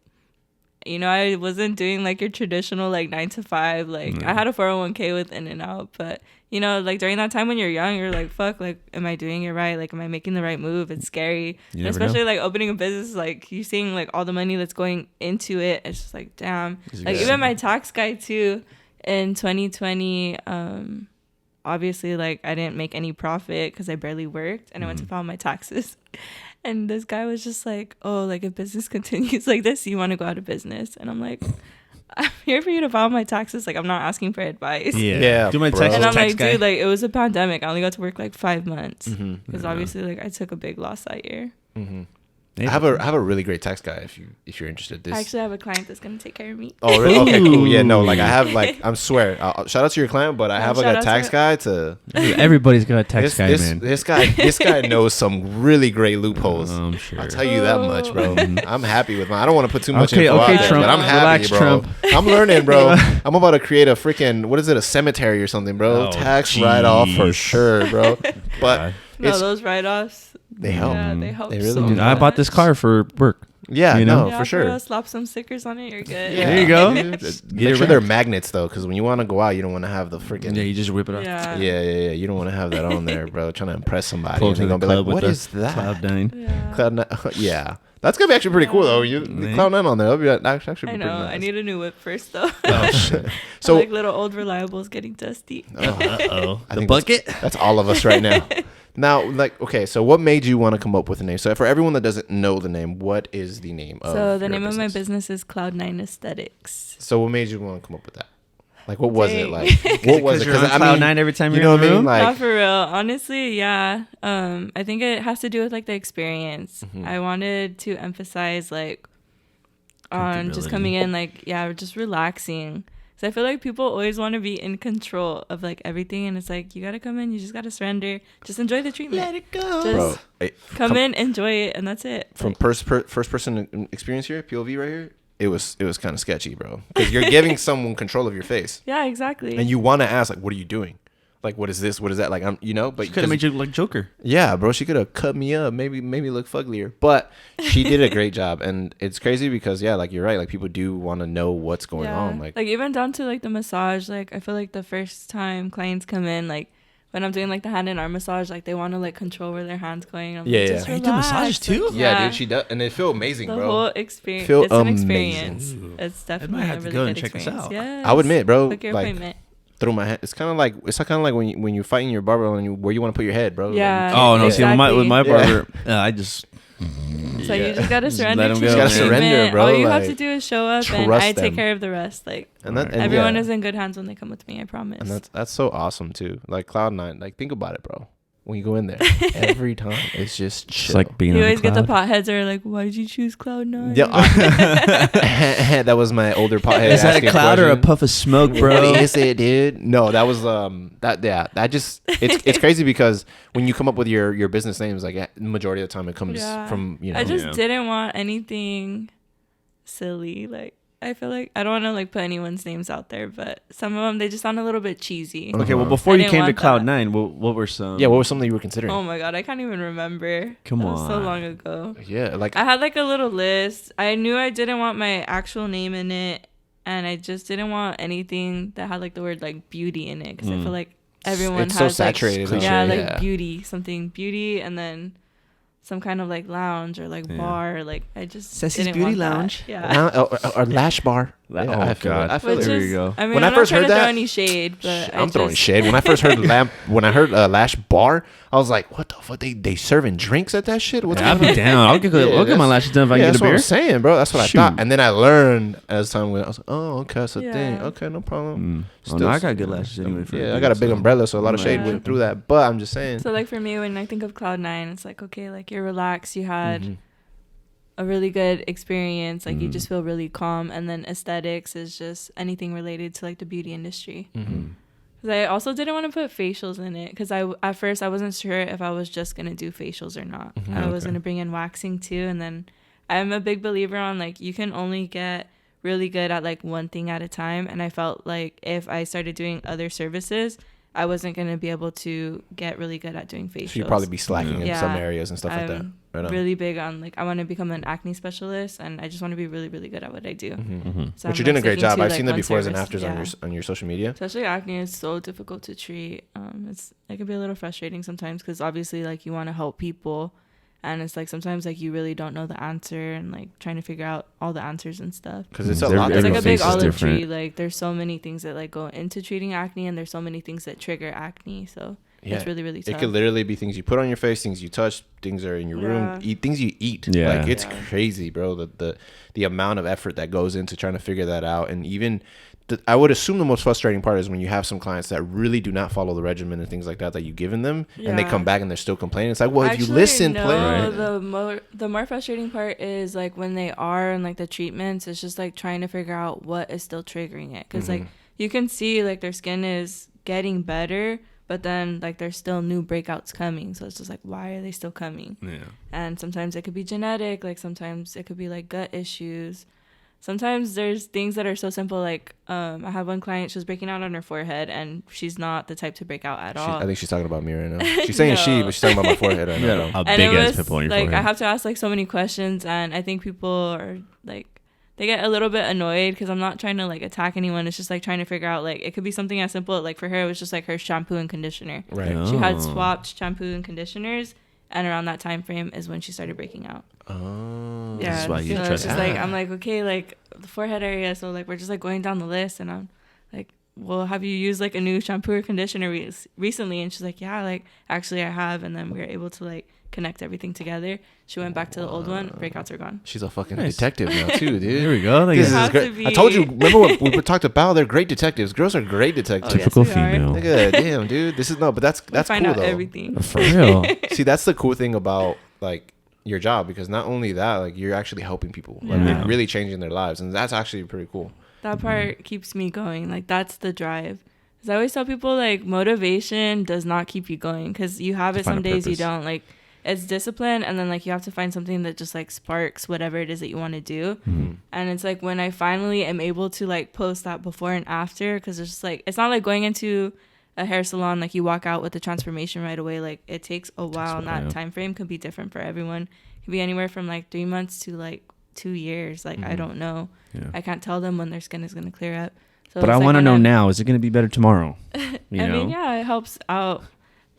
you know, I wasn't doing like your traditional like 9 to 5. Like I had a 401k with In and Out, but you know, like during that time when you're young, you're like, fuck, like, am I doing it right? Like, am I making the right move? It's scary. You never Especially like opening a business, like you seeing like all the money that's going into it. It's just like, damn. Like even my tax guy too in 2020, obviously like I didn't make any profit because I barely worked, and I went to file my taxes. And this guy was just like, oh, like if business continues like this, you want to go out of business. And I'm like, I'm here for you to file my taxes. Like I'm not asking for advice. Yeah, Do my bro. taxes, And I'm tax like, guy. dude, like it was a pandemic. I only got to work like 5 months because Mm-hmm. obviously like I took a big loss that year. I have a really great tax guy if you're interested. I actually have a client that's gonna take care of me. Oh, really? Okay, cool. Yeah, no, like I have I swear. Shout out to your client, but I have like a tax guy to. Everybody's got a tax guy, man. This guy knows some really great loopholes. I'm sure. I'll tell you that much, bro. I'm happy with mine. I don't want to put too much info out there, Trump, but I'm happy, relax, bro. Trump. I'm learning, bro. I'm about to create a freaking a cemetery or something, bro. Tax write-off for sure, bro. But those write-offs. They help. Yeah, they help. They really so do. much. I bought this car for work. Yeah, you know? for sure. Bro, slap some stickers on it. You're good. Yeah, there you go. Make sure they're magnets though, because when you want to go out, you don't want to have the freaking. Yeah, you just whip it off. Yeah. You don't want to have that on there, bro. Trying to impress somebody. Pull And they're to gonna the be like, club "What is that?" Cloud9. Yeah. Cloud9. Yeah, that's gonna be actually pretty cool though. Cloud9 on there. That'll be actually I pretty know. nice. I need a new whip first though. Oh shit. So like little old reliables getting dusty. I think bucket. That's all of us right now. Now, okay, so what made you want to come up with a name? So for everyone that doesn't know the name, what is the name of So the name business? of my business is Cloud9 Aesthetics. So what made you want to come up with that? Like, what was it like? What What was it? Because Cloud9 every time you're you know in what the I mean? room? Like, Not for real. Honestly, yeah. I think it has to do with like the experience. I wanted to emphasize like on just coming in, like, just relaxing. So I feel like people always want to be in control of like everything, and it's like you gotta come in, you just gotta surrender, just enjoy the treatment. Let it go. Just bro, come in, enjoy it, and that's it. From first person experience here, POV right here, it was kind of sketchy, bro. Because you're giving someone control of your face, Yeah, exactly. and you want to ask like, what are you doing? Like, what is this? What is that? Like, but She could have made you look like Joker. Yeah, bro, she could have cut me up, maybe look fugglier, but she did a great job. And it's crazy because like you're right, like people do want to know what's going on, like even down to like the massage. Like I feel like the first time clients come in, like when I'm doing like the hand and arm massage, like they want to like control where their hands going. I'm Yeah, like, yeah. just You do relax. massages too? Like, yeah, dude, she does, and it feels amazing, the bro. whole experience. Feel It's an amazing. experience. Ooh. It's definitely might have a to really go good and check this experience. out. Yeah, I would admit, bro, book your like appointment. through my head, it's kind of like when you're fighting your barber and where you want to put your head, bro. Yeah. Like, Oh no! Exactly. See, with my barber, I just So you just gotta surrender. let 'em to go, the man. You gotta surrender, treatment. bro, All you have like, to do is show up, and trust I take them. care of the rest. Like and everyone is in good hands when they come with me. I promise. And that's so awesome too. Like Cloud9, like think about it, bro. When you go in there, every time it's just chill. It's like being You on always a get the cloud. potheads that are like, "Why did you choose Cloud9?" Yeah, that was my older pothead. Is that a asking cloud or a question. puff of smoke, bro? What is it, dude? No, that was that just it's crazy because when you come up with your business names, like the majority of the time it comes from I just didn't want anything silly. Like I feel like I don't want to like put anyone's names out there, but some of them they just sound a little bit cheesy. Okay, well, before I you didn't came to want that. Cloud9, what were some? Yeah, what was something you were considering? Oh my god, I can't even remember. Come That was so on. long ago. Yeah, like I had like a little list. I knew I didn't want my actual name in it, and I just didn't want anything that had like the word like beauty in it, because I feel like everyone it's has so like, saturated. and yeah, shit, like yeah. beauty, something beauty, and then some kind of like lounge or like bar. Like I just Ceci's didn't Beauty want that. Lounge. Yeah. Or lash bar. Oh, I feel God. it. I feel Which it. There is, you go. I mean, When I I'm first not trying heard to throw that, any shade, but I'm throwing shade. When I first heard lash bar, I was like, "What the fuck? They serving drinks at that shit? What's I'll going on?" be down. I'll get my lashes done if I Yeah, can that's get a what I'm beer. saying, bro. That's what Shoot. I thought. And then I learned as time went. I was like, "Oh, okay, that's a thing. Yeah. Okay, no problem." Oh, no, I got good lashes anyway. For Yeah, I got a big umbrella, so a lot of shade Yeah. went through that. But I'm just saying. So like for me, when I think of Cloud9, it's like, okay, like you're relaxed, you had a really good experience, like you just feel really calm, and then aesthetics is just anything related to like the beauty industry. Because I also didn't want to put facials in it, because at first I wasn't sure if I was just gonna do facials or not. I was gonna bring in waxing too, and then I'm a big believer on like you can only get really good at like one thing at a time, and I felt like if I started doing other services, I wasn't going to be able to get really good at doing facials. So you'd probably be slacking in some areas and stuff like that. I'm Right on. really big on like I want to become an acne specialist, and I just want to be really, really good at what I do. So But I'm, you're doing a great sticking job. to, I've like, seen the one befores and service. afters on your social media. Especially acne is so difficult to treat. It can be a little frustrating sometimes, because obviously like you want to help people, and it's like sometimes like you really don't know the answer, and like trying to figure out all the answers and stuff. Because it's a lot. It's like a big face is olive different. tree. Like there's so many things that like go into treating acne, and there's so many things that trigger acne. So It's really, really tough. It could literally be things you put on your face, things you touch, things are in your room, things you eat. Yeah. Like, it's crazy, bro. The amount of effort that goes into trying to figure that out. And even I would assume the most frustrating part is when you have some clients that really do not follow the regimen and things like that you've given them, and they come back and they're still complaining. It's like, well, if you listen, the more frustrating part is like when they are in like the treatments, it's just like trying to figure out what is still triggering it, because like you can see like their skin is getting better, but then like there's still new breakouts coming. So it's just like, why are they still coming? And sometimes it could be genetic, like sometimes it could be like gut issues. Sometimes there's things that are so simple, like I have one client, she was breaking out on her forehead, and she's not the type to break out at all. I think she's talking about me right now. She's saying but she's talking about my forehead right now. A big ass pimple on your like, forehead. I have to ask like so many questions, and I think people are like, they get a little bit annoyed because I'm not trying to like attack anyone. It's just like trying to figure out, like, it could be something as simple, like for her it was just like her shampoo and conditioner. Right. She had swapped shampoo and conditioners, and around that time frame is when she started breaking out. Oh. Yeah. That's why you so trust it's just like, I'm like, okay, like the forehead area, so like we're just like going down the list, and I'm like, well, have you used like a new shampoo or conditioner recently? And she's like, yeah, like actually I have. And then we were able to like connect everything together. She went back to the old one. Breakouts are gone. She's a fucking detective now too, dude. There we go. This is great. I told you. Remember when we talked about? They're great detectives. Girls are great detectives. Typical female. Damn, dude. This is but that's find cool out though. Everything for real. See, that's the cool thing about like your job, because not only that, like you're actually helping people, like you're really changing their lives, and that's actually pretty cool. That part keeps me going. Like that's the drive. Because I always tell people, like, motivation does not keep you going, because you have it some days, you don't. Like, it's discipline, and then like you have to find something that just like sparks whatever it is that you want to do. And it's like when I finally am able to like post that before and after, because it's just like, it's not like going into a hair salon, like you walk out with the transformation right away. Like it takes a while, and that time frame could be different for everyone. It could be anywhere from like 3 months to like 2 years. Like I don't know. I can't tell them when their skin is going to clear up. So but I want to know now, is it going to be better tomorrow? I mean, yeah, it helps out.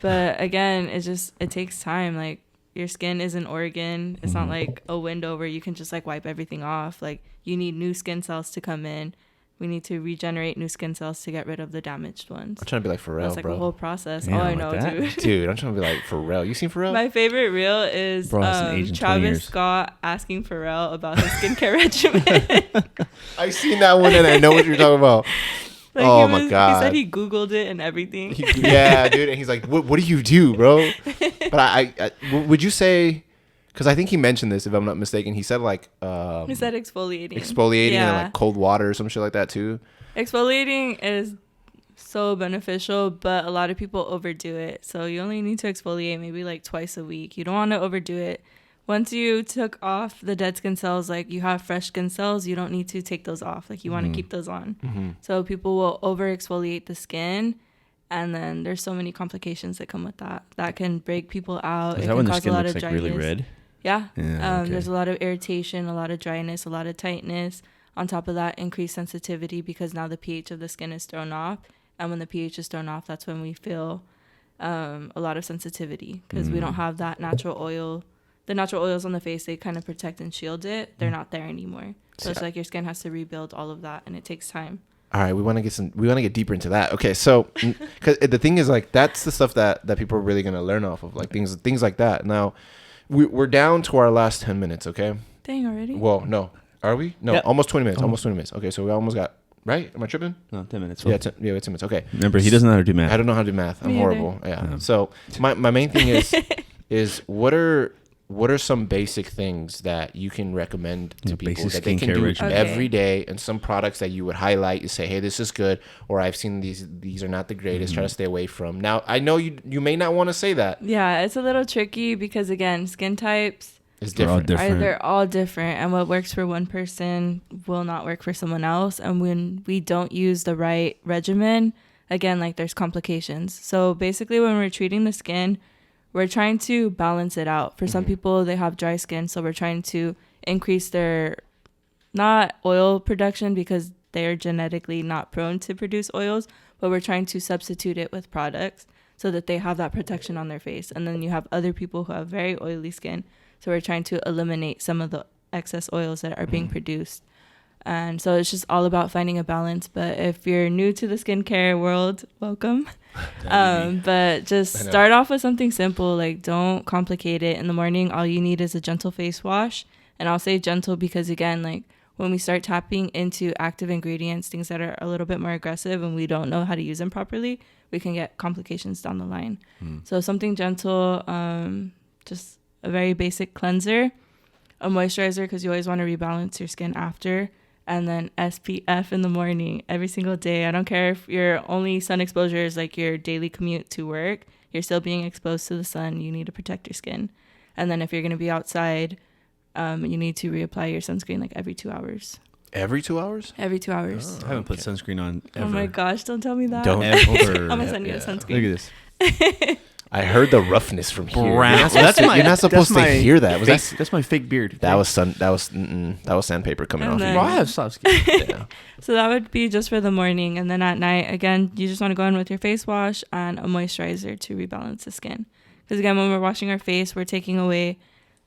But again, it takes time. Like your skin is an organ. It's not like a window where you can just like wipe everything off. Like you need new skin cells to come in. We need to regenerate new skin cells to get rid of the damaged ones. I'm trying to be like Pharrell, It's like bro. a whole process. Yeah, I know, like dude. I'm trying to be like Pharrell. You seen Pharrell? My favorite reel is Travis Scott asking Pharrell about his skincare regimen. I seen that one, and I know what you're talking about. Like my god! He said he Googled it and everything. Yeah, dude. And he's like, "What do you do, bro?" But I would you say? Because I think he mentioned this, if I'm not mistaken. He said like he said exfoliating and like cold water or some shit like that too. Exfoliating is so beneficial, but a lot of people overdo it. So you only need to exfoliate maybe like twice a week. You don't want to overdo it. Once you took off the dead skin cells, like you have fresh skin cells, you don't need to take those off. Like you want to keep those on. So people will over exfoliate the skin, and then there's so many complications that come with that. That can break people out. Is it that can when the cause skin a lot looks of like dryness. really red? Yeah. Okay. There's a lot of irritation, a lot of dryness, a lot of tightness. On top of that, increased sensitivity, because now the pH of the skin is thrown off. And when the pH is thrown off, that's when we feel a lot of sensitivity, because we don't have that natural oil. The natural oils on the face, they kind of protect and shield it. They're not there anymore. So it's like your skin has to rebuild all of that, and it takes time. All right, we want to get deeper into that. Okay, so because the thing is, like, that's the stuff that people are really gonna learn off of, like things like that. Now, we're down to our last 10 minutes. Okay. Dang, already? Well, no, are we? No, Yep. almost 20 minutes. Almost 20 minutes. Okay, so we almost got right. Am I tripping? No, 10 minutes. Yeah, 10 minutes. Okay. Remember, he doesn't know how to do math. I don't know how to do math. I'm Me horrible. Yeah. So my main thing is what are some basic things that you can recommend to people that they can do every day, and some products that you would highlight, you say, hey, this is good, or I've seen these are not the greatest, try to stay away from. Now, I know you may not want to say that. Yeah, it's a little tricky, because again, skin types is different. They're all different, and what works for one person will not work for someone else. And when we don't use the right regimen, again, like there's complications. So basically, when we're treating the skin, we're trying to balance it out. For some people, they have dry skin, so we're trying to increase their, not oil production, because they're genetically not prone to produce oils, but we're trying to substitute it with products so that they have that protection on their face. And then you have other people who have very oily skin, so we're trying to eliminate some of the excess oils that are being produced. And so it's just all about finding a balance. But if you're new to the skincare world, welcome. But just start off with something simple. Like, don't complicate it. In the morning, all you need is a gentle face wash. And I'll say gentle because, again, like when we start tapping into active ingredients, things that are a little bit more aggressive and we don't know how to use them properly, we can get complications down the line. So something gentle, just a very basic cleanser, a moisturizer because you always want to rebalance your skin after, and then SPF in the morning every single day. I don't care if your only sun exposure is like your daily commute to work, you're still being exposed to the sun. You need to protect your skin. And then if you're going to be outside, you need to reapply your sunscreen like every 2 hours. Every 2 hours? Every 2 hours. I haven't put sunscreen on ever. Oh my gosh, don't tell me that. Don't ever. I'm going to send you a sunscreen. Look at this. I heard the roughness from here. Brown. You're not supposed to hear that. That's my fake beard. That was sandpaper coming And off. then- Well, I have soft skin. Yeah. So that would be just for the morning. And then at night, again, you just want to go in with your face wash and a moisturizer to rebalance the skin. Because again, when we're washing our face, we're taking away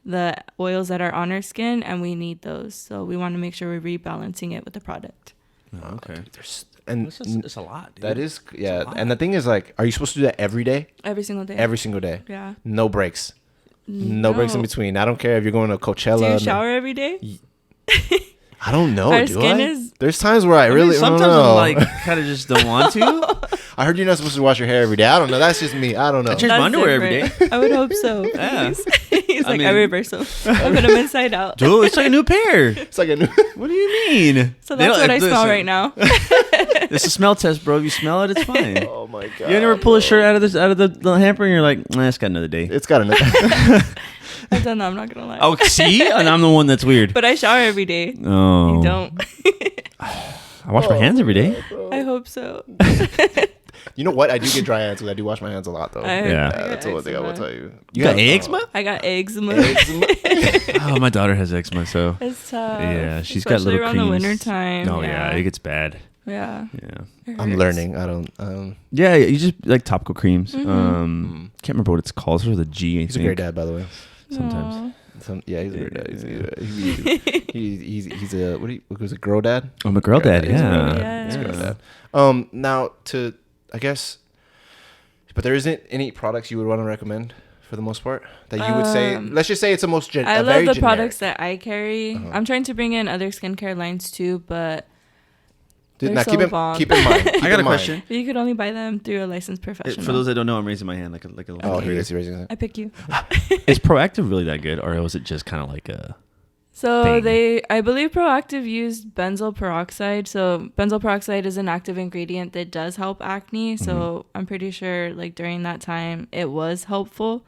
the oils that are on our skin, and we need those. So we want to make sure we're rebalancing it with the product. Oh, okay. It's a lot, dude. that is, yeah. And the thing is, like, are you supposed to do that every day? Every single day. Every single day. Yeah. No breaks. No breaks in between. I don't care if you're going to Coachella. Do you shower every day? I don't know. Our do skin I? is- There's times where I really sometimes I don't know. I'm like kind of just don't want to. I heard you're not supposed to wash your hair every day. I don't know. That's just me. I don't know. I change my underwear every day. I would hope so. Yeah. He's I like, mean- I reverse them. I put them inside out. Dude, it's like a new pair. It's like a new. What do you mean? So that's what I smell right now. It's a smell test, bro. If you smell it, it's fine. Oh my god. You never pull a shirt out of the hamper and you're like, nah, it's got another day. It's got another. I've done that. I'm not gonna lie. Oh, see, and I'm the one that's weird. But I shower every day. Oh, You don't. I wash my hands every day. I hope so. You know what? I do get dry hands because I do wash my hands a lot though. Yeah. That's the one thing I will tell you. You got eczema? I got eczema. Oh, my daughter has eczema, so It's tough. yeah, she's got Especially little around creams. the winter time. Oh yeah, it gets bad. Yeah. Yeah. It I'm hurts. learning. I don't. Yeah, you just like topical creams. Mm-hmm. Can't remember what it's called. Sort of the G. I He's a think. great dad, by the way. Sometimes. Yeah, he's a great dad. He's a was a girl dad? I'm a girl dad. He's a girl Yeah. dad. He's a girl Yes. dad. Now I guess, but there isn't any products you would want to recommend for the most part that you would say. Let's just say it's I love very the generic. products that I carry. I'm trying to bring in other skincare lines too, but Dude, they're now so keep bomb. in mind. I got a question. you could only buy them through a licensed professional. For those that don't know, I'm raising my hand like a little. Oh, here he is. He's raising it. I pick you. Is Proactive really that good, or was it just kind of like a? So thing? I believe Proactive used benzoyl peroxide. So benzoyl peroxide is an active ingredient that does help acne. So I'm pretty sure like during that time it was helpful,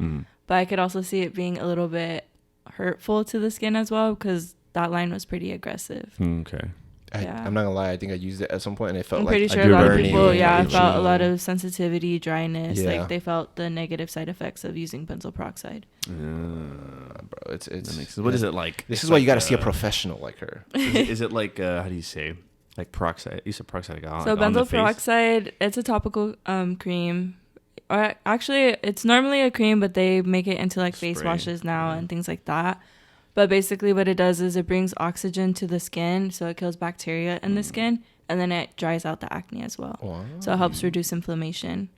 but I could also see it being a little bit hurtful to the skin as well because that line was pretty aggressive. Okay. Yeah. I'm not gonna lie. I think I used it at some point and it felt I'm like pretty I sure a do lot of burning people, and felt a itchy. lot of sensitivity, dryness. Yeah. Like they felt the negative side effects of using benzoyl peroxide. Bro, it's That makes sense. What is it like? This It's is why you got to like, see a professional like her. Is it like how do you say? Like peroxide? You said peroxide. Like, So like on the benzoyl face? peroxide, it's a topical cream. Or actually, it's normally a cream, but they make it into like face Spray. washes now and things like that. But basically, what it does is it brings oxygen to the skin, so it kills bacteria in the skin, and then it dries out the acne as well. Wow. So it helps reduce inflammation.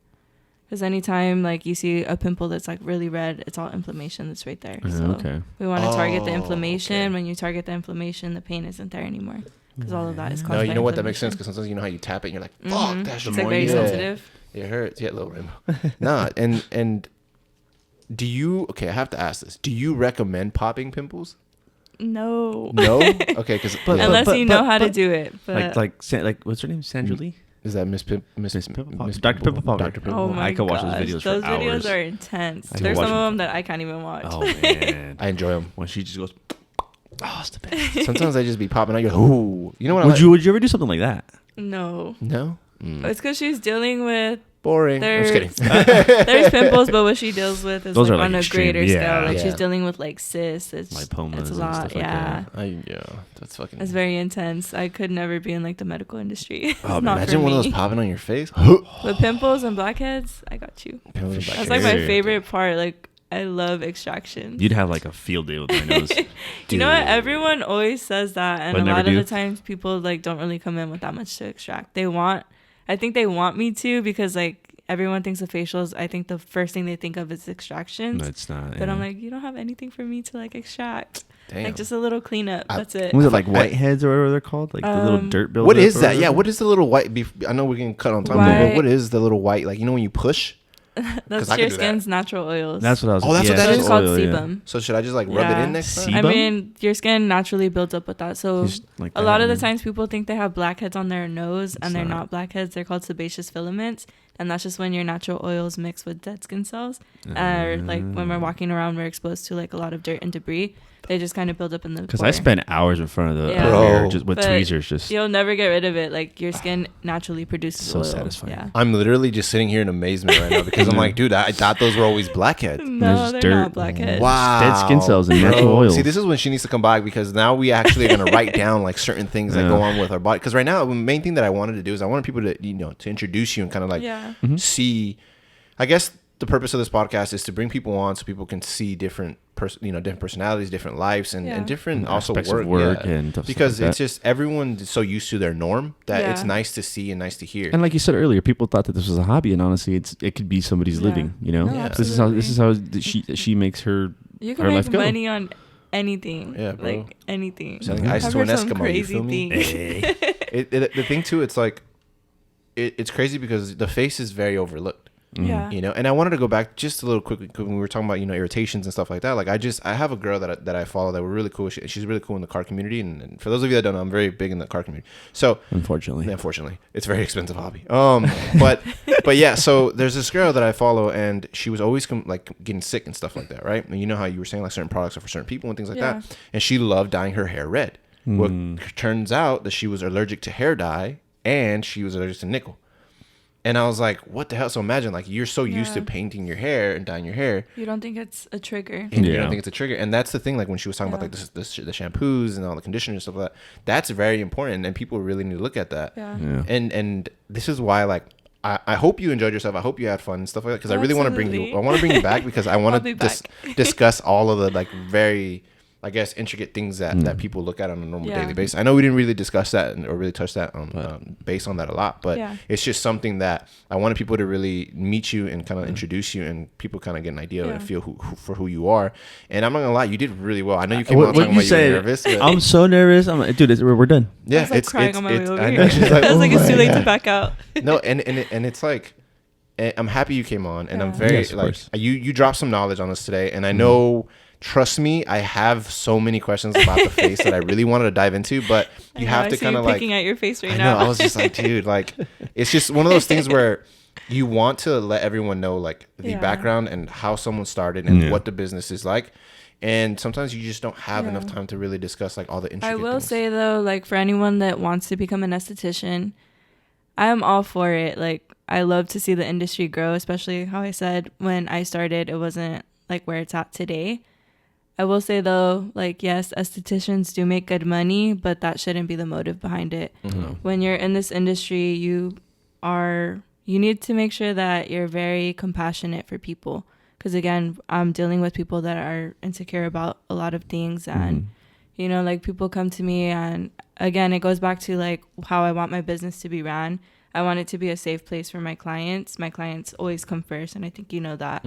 Because anytime like you see a pimple that's like really red, it's all inflammation that's right there. So Okay. we want to target the Oh, inflammation. okay. When you target the inflammation, the pain isn't there anymore. Because all of that is caused No, by you know what? That makes sense inflammation. because sometimes you know how you tap it and you're like, fuck, Mhm. that's It's like very sensitive. It hurts. Yeah, little rainbow. Nah, and do you? Okay, I have to ask this. Do you recommend popping pimples? No. No. Okay, because Unless you know how to do it. But like what's her name? Sandra Lee? is that Miss Pimple Pop? Dr. Pimple Popper. Dr. Pimple oh Popper. my I could watch those gosh, videos for those hours. videos are intense. I could There's watch some of them. them that I can't even watch. Oh man, I enjoy them. when she just goes, oh, it's the best. Sometimes I just be popping out. You're like, ooh. You know what? Would you ever do something like that? No. No. It's because she's dealing with Boring. I'm just kidding. there's pimples, but what she deals with is Those like are, like, on a extreme. greater Yeah. scale. Like Yeah. she's dealing with like cysts. It's Lipomas it's a and lot. stuff like Yeah. Yeah, that's fucking. It's very intense. I could never be in like the medical industry. It's Oh, not imagine for one of me. those popping on your face. With pimples and blackheads, I got you. Pimples and That's blackheads. like my Sure. favorite part. Like I love extractions. You'd have like a field day with my nose. You know what? Everyone always says that, and But a never lot of do. the times people like don't really come in with that much to extract. I think they want me to, because like everyone thinks of facials. I think the first thing they think of is extractions. No, it's not. But I'm like, you don't have anything for me to like extract. Damn. Like just a little cleanup. That's it. Was it like whiteheads or whatever they're called? Like the little dirt buildup? What is or that? Yeah, whatever? what is the little white? I know we can cut on time, White. but what is the little white? Like, you know when you push? That's I your could do that. skin's natural oils. That's what I was. Oh, that's what that So is? it's called oil, yeah. sebum. So should I just like rub it in next time? Sebum? I mean, your skin naturally builds up with that. So Just like a that, lot of the man. times people think they have blackheads on their nose, and they're not. not blackheads. They're called sebaceous filaments, and that's just when your natural oils mix with dead skin cells. Or like when we're walking around, we're exposed to like a lot of dirt and debris. They just kind of build up in the. Because I spent hours in front of the Yeah. mirror just with But tweezers. Just You'll never get rid of it. Like your skin naturally produces So oil. satisfying. Yeah. I'm literally just sitting here in amazement right now because I'm like, dude, I thought those were always blackheads. No, There's they're dirt. not blackheads. Wow. dead skin cells and natural Bro, oils. See, this is when she needs to come back, because now we actually are going to write down like certain things that Yeah. go on with our body. Because right now, the main thing that I wanted to do is I wanted people to, to introduce you and kind of like Yeah. see. I guess the purpose of this podcast is to bring people on so people can see different different personalities, different lives, and, Yeah. and different also Aspects work, of work yeah. and stuff because like it's that. just everyone's so used to their norm that it's Yeah. nice to see and nice to hear. And like you said earlier, people thought that this was a hobby, and honestly, it could be somebody's Yeah. living. You know, No, Yeah. this is how she makes her. You can Our make life go. money on anything. Yeah, bro. Like anything. Selling I've ice to an heard some Eskimo, you crazy feel me? things. The thing too, it's like it's crazy because the face is very overlooked. Yeah. And I wanted to go back just a little quickly when we were talking about irritations and stuff like that. Like I have a girl that I follow that we're really cool. She's really cool in the car community, and for those of you that don't know, I'm very big in the car community. So unfortunately, it's a very expensive hobby. But yeah, so there's this girl that I follow, and she was always getting sick and stuff like that, right? And you know how you were saying like certain products are for certain people and things like that. And she loved dyeing her hair red. Well, turns out that she was allergic to hair dye, and she was allergic to nickel. And I was like, what the hell? So imagine, like, you're so used to painting your hair and dyeing your hair. You don't think it's a trigger. And you don't think it's a trigger. And that's the thing, like, when she was talking about, like, the shampoos and all the conditioners and stuff like that, that's very important. And people really need to look at that. Yeah. And this is why, like, I hope you enjoyed yourself. I hope you had fun and stuff like that. Because I really want to bring you back because I want to discuss all of the, like, very... I guess intricate things that people look at on a normal daily basis. I know we didn't really discuss that or really touch that based on that a lot, but it's just something that I wanted people to really meet you and kind of introduce you, and people kind of get an idea and feel who you are. And I'm not gonna lie, you did really well. I know you came out talking about you were nervous. But I'm so nervous. I'm like, dude, we're done. Yeah, I was like crying on my way over I here. know. She's like, I was like, it's too late God. to back out. No, and it's like, I'm happy you came on, and I'm Yeah. very Yes, of like course. you dropped some knowledge on us today, and I know. Trust me, I have so many questions about the face that I really wanted to dive into, but you have to kind of like picking at your face right I now. know. I was just like, dude, like, it's just one of those things where you want to let everyone know like the background and how someone started and what the business is like. And sometimes you just don't have enough time to really discuss like all the intricate I will things. say though, like for anyone that wants to become an esthetician, I am all for it. Like I love to see the industry grow, especially how I said when I started, it wasn't like where it's at today. I will say though, like, yes, estheticians do make good money, but that shouldn't be the motive behind it. Mm-hmm. When you're in this industry, you need to make sure that you're very compassionate for people. Because again, I'm dealing with people that are insecure about a lot of things. And, like people come to me and again, it goes back to like how I want my business to be ran. I want it to be a safe place for my clients. My clients always come first, and I think you know that.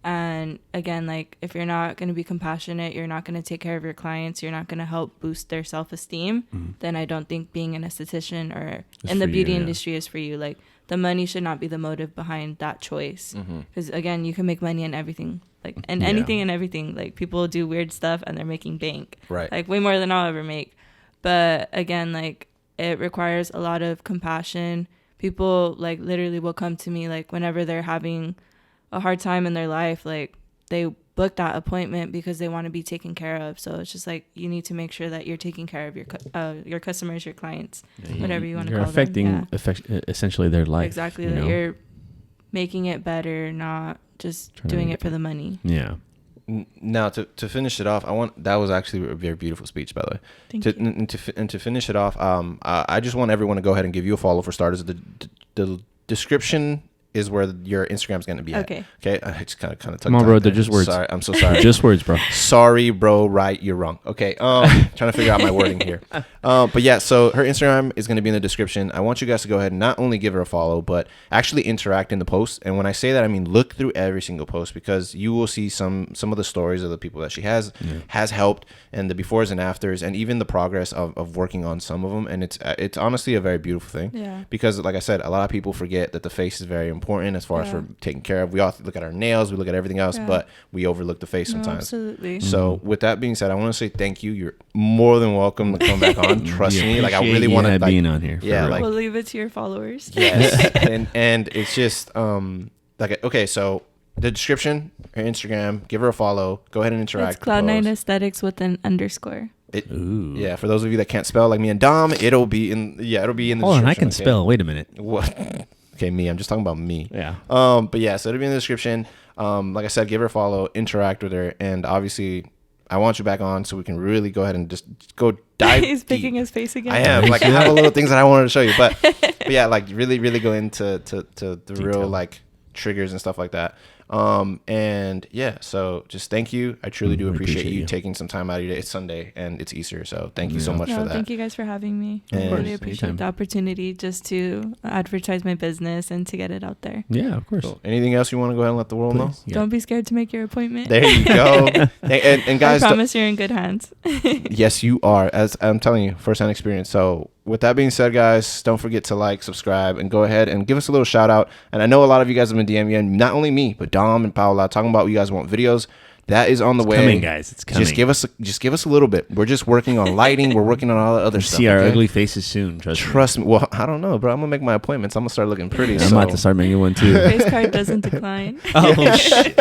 And again, like if you're not going to be compassionate, you're not going to take care of your clients, you're not going to help boost their self-esteem, then I don't think being an esthetician or in the beauty industry is for you. Like the money should not be the motive behind that choice. Because again, you can make money in everything. Like and anything and everything. Like people do weird stuff and they're making bank. Right. Like way more than I'll ever make. But again, like it requires a lot of compassion. People like literally will come to me like whenever they're having a hard time in their life, like they book that appointment because they want to be taken care of. So it's just like you need to make sure that you're taking care of your customers, your clients, whatever you want to call them. Affecting essentially their life. Exactly. That you're making it better, not just doing it for the money. Yeah. Now to finish it off, that was actually a very beautiful speech, by the way. Thank you. And to finish it off, I just want everyone to go ahead and give you a follow for starters. The description is where your Instagram's going to be Okay. at. Okay. I just kind of Come on, bro. They're just words. Sorry. I'm so sorry. Just words, bro. Sorry, bro. Right. You're wrong. Okay. Trying to figure out my wording here. But yeah, so her Instagram is going to be in the description. I want you guys to go ahead and not only give her a follow, but actually interact in the post. And when I say that, I mean, look through every single post, because you will see some of the stories of the people that she has helped, and the befores and afters, and even the progress of working on some of them. And it's honestly a very beautiful thing. Yeah. Because like I said, a lot of people forget that the face is very important as far as for taking care of. We all look at our nails, we look at everything else, but we overlook the face sometimes. Absolutely. So with that being said, I want to say thank you. You're more than welcome to come back on. Trust me, like I really want to being on here. Yeah, real. like we'll leave it to your followers. yes, and it's just like okay, so the description, her Instagram, give her a follow. Go ahead and interact. It's Cloud9 Aesthetics with an underscore. Ooh. Yeah, for those of you that can't spell like me and Dom, it'll be in the Hold on, description. I can okay? spell. Wait a minute. What? Okay, me. I'm just talking about me. Yeah. But yeah, so it'll be in the description. Like I said, give her a follow, interact with her, and obviously, I want you back on so we can really go ahead and just go dive. He's picking his face again. I am. Like I have a little things that I wanted to show you, but yeah, like really go into the real like triggers and stuff like that. And yeah, so just thank you. I truly do appreciate you taking some time out of your day. It's Sunday and it's Easter, so thank you so much for that. Thank you guys for having me. I And really appreciate the opportunity just to advertise my business and to get it out there. Yeah, of course. Cool. Anything else you want to go ahead and let the world know? Yeah. Don't be scared to make your appointment. There you go. and guys, I promise you're in good hands. yes, you are. As I'm telling you, firsthand experience. So with that being said, guys, don't forget to like, subscribe, and go ahead and give us a little shout out. And I know a lot of you guys have been DMing, and not only me, but Dom and Paola talking about you guys want videos. That is on the way. Coming, guys. It's coming. Just give us a little bit. We're just working on lighting. We're working on all the other stuff. See our ugly faces soon. Trust me. Well, I don't know, bro. I'm gonna make my appointments. I'm gonna start looking pretty. I'm about to start making one too. Face card doesn't decline. Oh shit.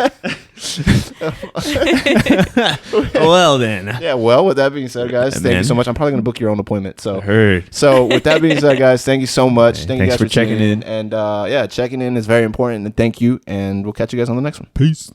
Well then. Yeah. Well, with that being said, guys, thank you so much. I'm probably gonna book your own appointment. So heard. So with that being said, guys, thank you so much. Hey, thank you thanks guys for checking in. And yeah, checking in is very important. And thank you. And we'll catch you guys on the next one. Peace.